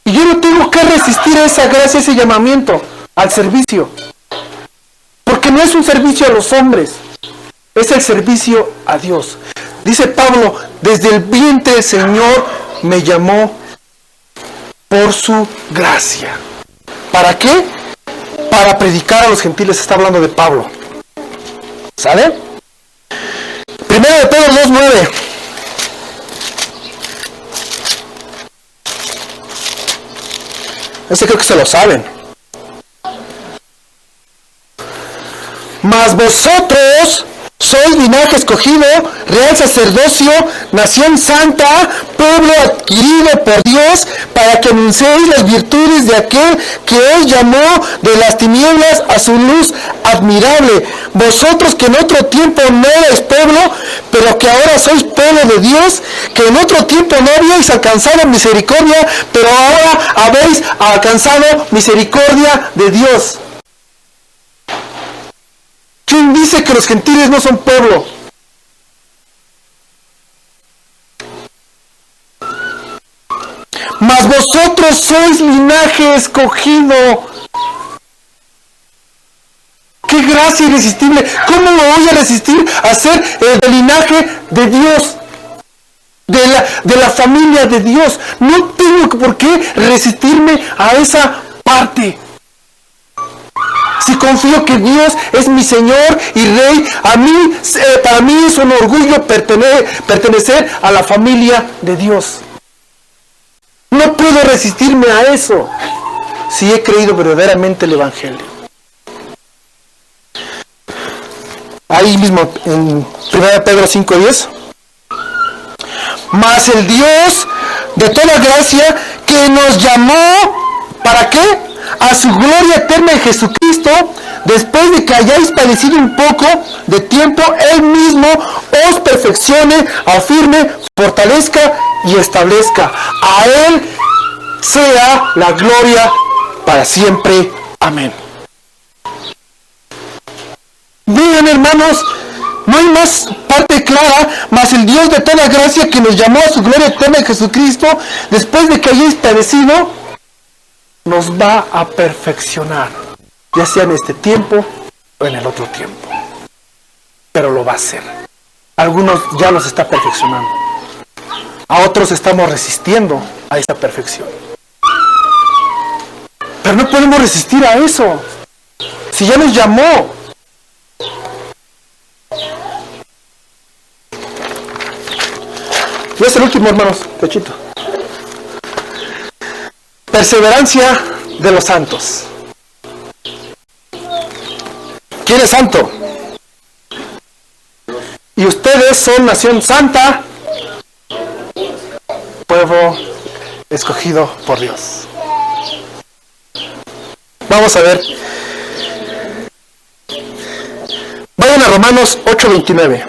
[SPEAKER 1] y yo no tengo que resistir a esa gracia, ese llamamiento al servicio. Porque no es un servicio a los hombres, es el servicio a Dios. Dice Pablo, desde el vientre el Señor me llamó por su gracia. ¿Para qué? Para predicar a los gentiles, está hablando de Pablo. ¿Sale? Primero de Pedro 2:9. Ese creo que se lo saben. Mas vosotros sois linaje escogido, real sacerdocio, nación santa, pueblo adquirido por Dios, para que anunciéis las virtudes de aquel que os llamó de las tinieblas a su luz admirable. Vosotros que en otro tiempo no erais pueblo, pero que ahora sois pueblo de Dios, que en otro tiempo no habíais alcanzado misericordia, pero ahora habéis alcanzado misericordia de Dios. ¿Quién dice que los gentiles no son pueblo? Mas vosotros sois linaje escogido. ¡Qué gracia irresistible! ¿Cómo me voy a resistir a ser el linaje de Dios? De la familia de Dios. No tengo por qué resistirme a esa parte. Si confío que Dios es mi Señor y Rey, para mí es un orgullo pertenecer a la familia de Dios. No puedo resistirme a eso si he creído verdaderamente el Evangelio. Ahí mismo en 1 Pedro 5:10. Mas el Dios de toda gracia que nos llamó, ¿para qué? A su gloria eterna en Jesucristo, después de que hayáis padecido un poco de tiempo, Él mismo os perfeccione, afirme, fortalezca y establezca. A Él sea la gloria para siempre. Amén. Vean, hermanos, no hay más parte clara, mas el Dios de toda gracia que nos llamó a su gloria eterna en Jesucristo, después de que hayáis padecido, nos va a perfeccionar, ya sea en este tiempo o en el otro tiempo. Pero lo va a hacer. Algunos ya los está perfeccionando. A otros estamos resistiendo a esa perfección. Pero no podemos resistir a eso. Si ya nos llamó. Y es el último, hermanos, cachito. Perseverancia de los santos. ¿Quién es santo? Y ustedes son nación santa, pueblo escogido por Dios. Vamos a ver. Vayan a Romanos 8:29.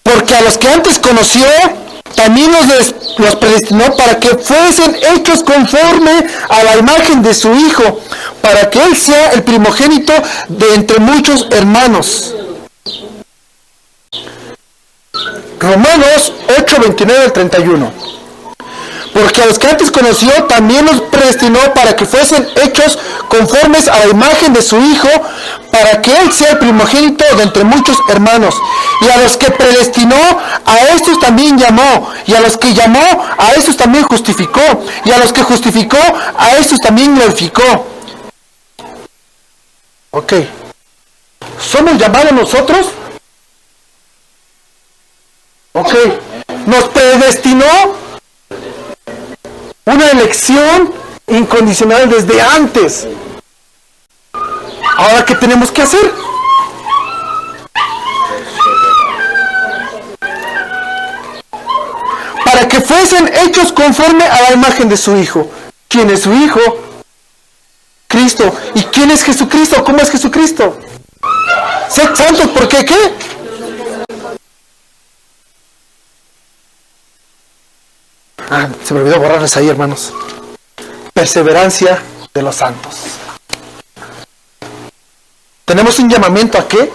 [SPEAKER 1] Porque a los que antes conoció, también los predestinó para que fuesen hechos conforme a la imagen de su Hijo, para que Él sea el primogénito de entre muchos hermanos. Romanos 8:29-31. Porque a los que antes conoció, también los predestinó para que fuesen hechos conformes a la imagen de su Hijo, para que Él sea el primogénito de entre muchos hermanos. Y a los que predestinó, a estos también llamó. Y a los que llamó, a estos también justificó. Y a los que justificó, a estos también glorificó. Ok. ¿Somos llamados nosotros? Ok. ¿Nos predestinó? Una elección incondicional desde antes. Ahora, ¿qué tenemos que hacer?
[SPEAKER 6] para que fuesen hechos conforme a la imagen de su Hijo. ¿Quién es su Hijo? Cristo. ¿Y quién es Jesucristo? ¿Cómo es Jesucristo? Sed santos, ¿por qué? ¿Qué? Se me olvidó borrarles ahí, hermanos. Perseverancia de los santos. ¿Tenemos un llamamiento a qué?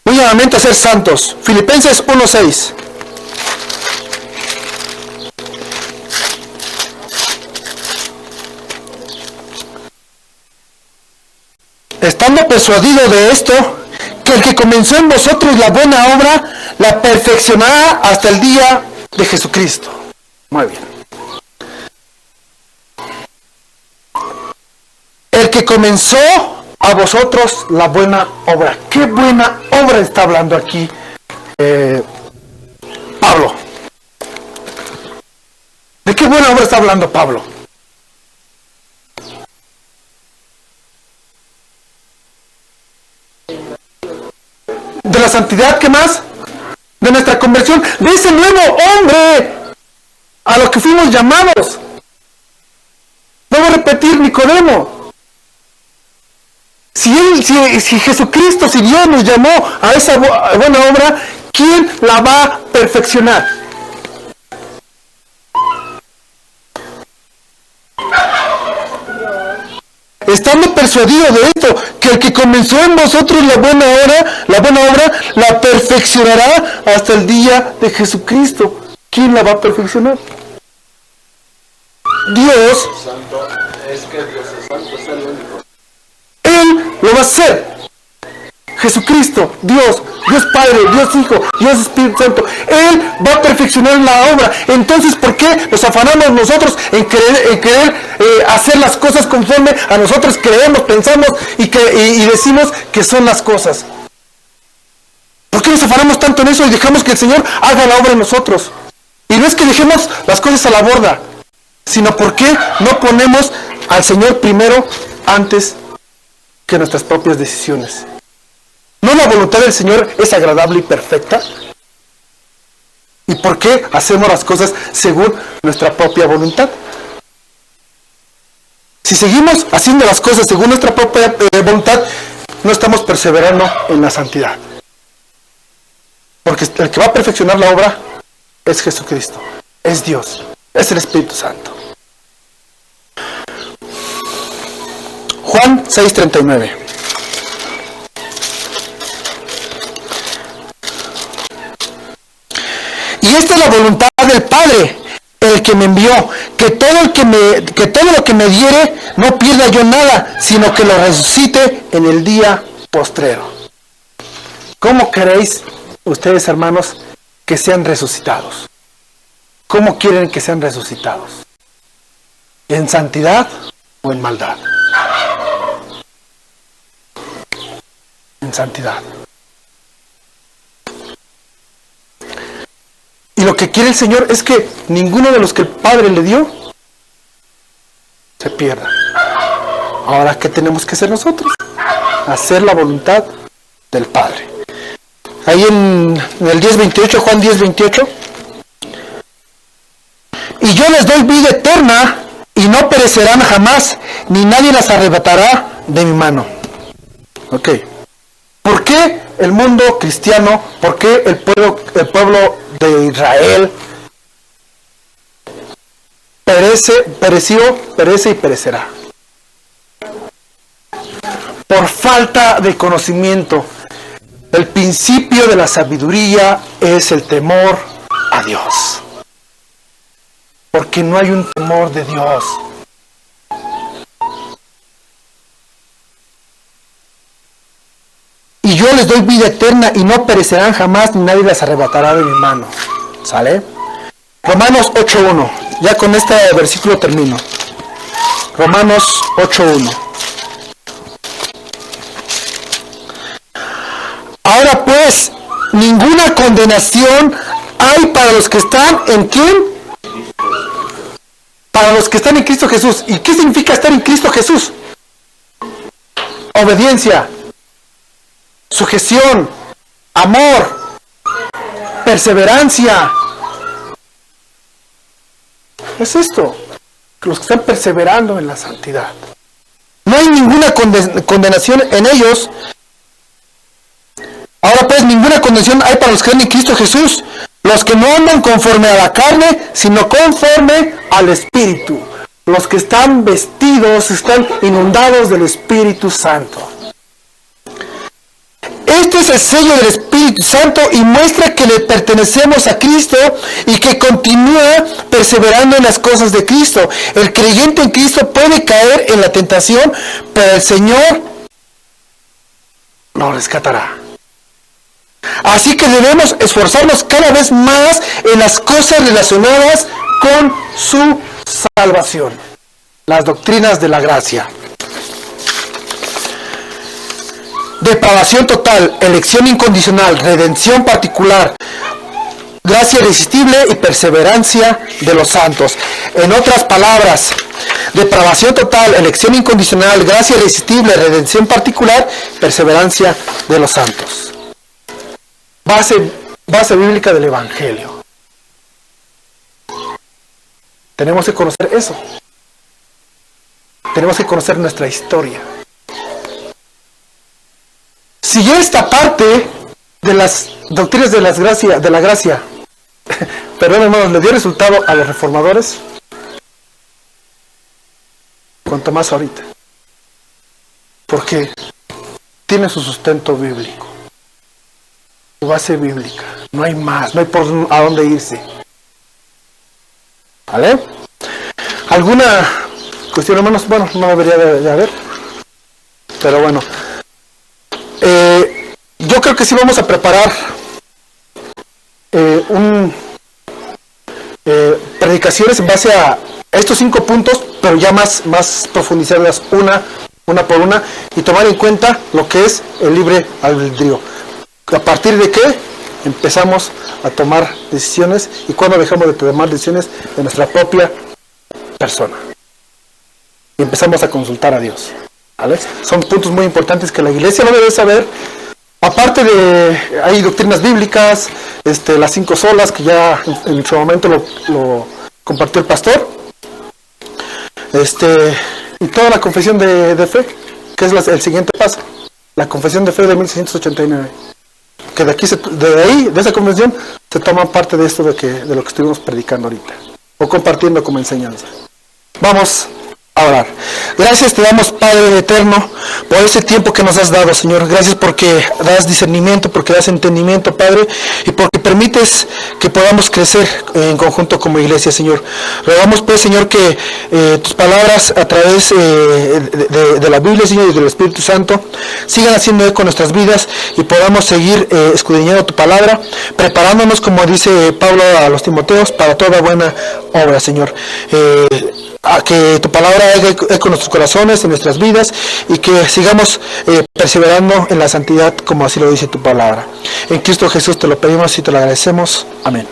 [SPEAKER 6] Un llamamiento a ser santos. Filipenses 1:6. Estando persuadido de esto, que el que comenzó en vosotros la buena obra, la perfeccionará hasta el día de Jesucristo. Muy bien. El que comenzó a vosotros la buena obra. ¿Qué buena obra está hablando aquí Pablo? ¿De qué buena obra está hablando Pablo? De la santidad, ¿qué más? De nuestra conversión, de ese nuevo hombre a lo que fuimos llamados. Vuelvo a repetir, Nicodemo. Si Jesucristo, si Dios nos llamó a esa buena obra, ¿quién la va a perfeccionar? Estando persuadido de esto, que el que comenzó en vosotros la buena obra, la perfeccionará hasta el día de Jesucristo. ¿Quién la va a perfeccionar? Dios.
[SPEAKER 2] Es que Dios es santo, es el único.
[SPEAKER 6] Él lo va a hacer. Jesucristo, Dios Padre, Dios Hijo, Dios Espíritu Santo. Él va a perfeccionar la obra. Entonces, ¿por qué nos afanamos nosotros en querer hacer las cosas conforme a nosotros creemos, pensamos y decimos que son las cosas? ¿Por qué nos afanamos tanto en eso y dejamos que el Señor haga la obra en nosotros? Y no es que dejemos las cosas a la borda, sino porque no ponemos al Señor primero antes que nuestras propias decisiones. ¿No la voluntad del Señor es agradable y perfecta? ¿Y por qué hacemos las cosas según nuestra propia voluntad? Si seguimos haciendo las cosas según nuestra propia voluntad, no estamos perseverando en la santidad. Porque el que va a perfeccionar la obra es Jesucristo, es Dios, es el Espíritu Santo. Juan 6:39. Y esta es la voluntad del Padre, el que me envió, que todo lo que me diere no pierda yo nada, sino que lo resucite en el día postrero. ¿Cómo queréis ustedes, hermanos, que sean resucitados? ¿Cómo quieren que sean resucitados? ¿En santidad o en maldad? En santidad. Y lo que quiere el Señor es que ninguno de los que el Padre le dio se pierda. Ahora, ¿qué tenemos que hacer nosotros? Hacer la voluntad del Padre. Ahí en el 10:28, Juan 10:28. Y yo les doy vida eterna y no perecerán jamás, ni nadie las arrebatará de mi mano. Ok. ¿Por qué el mundo cristiano, por qué el pueblo de Israel perece y perecerá? Por falta de conocimiento. El principio de la sabiduría es el temor a Dios. Porque no hay un temor de Dios. Y yo les doy vida eterna y no perecerán jamás, ni nadie las arrebatará de mi mano. ¿Sale? Romanos 8:1. Ya con este versículo termino. Romanos 8:1. Ahora pues, ninguna condenación hay para los que están, ¿en quién?
[SPEAKER 1] para los que están en Cristo Jesús. ¿Y qué significa estar en Cristo Jesús? Obediencia, sujeción, amor, perseverancia. Es esto, los que están perseverando en la santidad. No hay ninguna condenación en ellos. Ahora pues, ninguna condenación hay para los que están en Cristo Jesús, los que no andan conforme a la carne, sino conforme al Espíritu. Los que están vestidos, están inundados del Espíritu Santo. Este es el sello del Espíritu Santo y muestra que le pertenecemos a Cristo y que continúa perseverando en las cosas de Cristo. El creyente en Cristo puede caer en la tentación, pero el Señor nos rescatará. Así que debemos esforzarnos cada vez más en las cosas relacionadas con su salvación. Las doctrinas de la gracia. Depravación total, elección incondicional, redención particular, gracia irresistible y perseverancia de los santos. En otras palabras, depravación total, elección incondicional, gracia irresistible, redención particular, perseverancia de los santos. Base bíblica del Evangelio. Tenemos que conocer eso. Tenemos que conocer nuestra historia. Si ya esta parte de las doctrinas de la gracia, perdón hermanos, le dio resultado a los reformadores, cuanto más ahorita. Porque tiene su sustento bíblico. Su base bíblica, no hay más, no hay por a dónde irse. ¿Vale? ¿Alguna cuestión, hermanos? Bueno, no debería de haber, pero bueno. Yo creo que sí vamos a preparar predicaciones en base a estos 5 puntos, pero ya más profundizarlas una por una y tomar en cuenta lo que es el libre albedrío. ¿A partir de qué empezamos a tomar decisiones y cuándo dejamos de tomar decisiones de nuestra propia persona? Y empezamos a consultar a Dios. ¿Vale? Son puntos muy importantes que la iglesia no debe saber. Aparte de, hay doctrinas bíblicas, las 5 solas que ya en su momento lo compartió el pastor. Y toda la confesión de fe, que es el siguiente paso. La confesión de fe de 1689. Que de esa convención se toma parte de esto de lo que estuvimos predicando ahorita o compartiendo como enseñanza. Vamos a orar. Gracias te damos, Padre eterno, por ese tiempo que nos has dado, Señor. Gracias porque das discernimiento, porque das entendimiento, Padre, y porque permites que podamos crecer en conjunto como iglesia, Señor. Rogamos, pues, Señor, que tus palabras a través de la Biblia, Señor, y del Espíritu Santo sigan haciendo eco en nuestras vidas y podamos seguir escudriñando tu palabra, preparándonos, como dice Pablo a los Timoteos, para toda buena obra, Señor. A que tu palabra haga eco en nuestros corazones, en nuestras vidas, y que sigamos perseverando en la santidad como así lo dice tu palabra. En Cristo Jesús te lo pedimos y te lo agradecemos. Amén.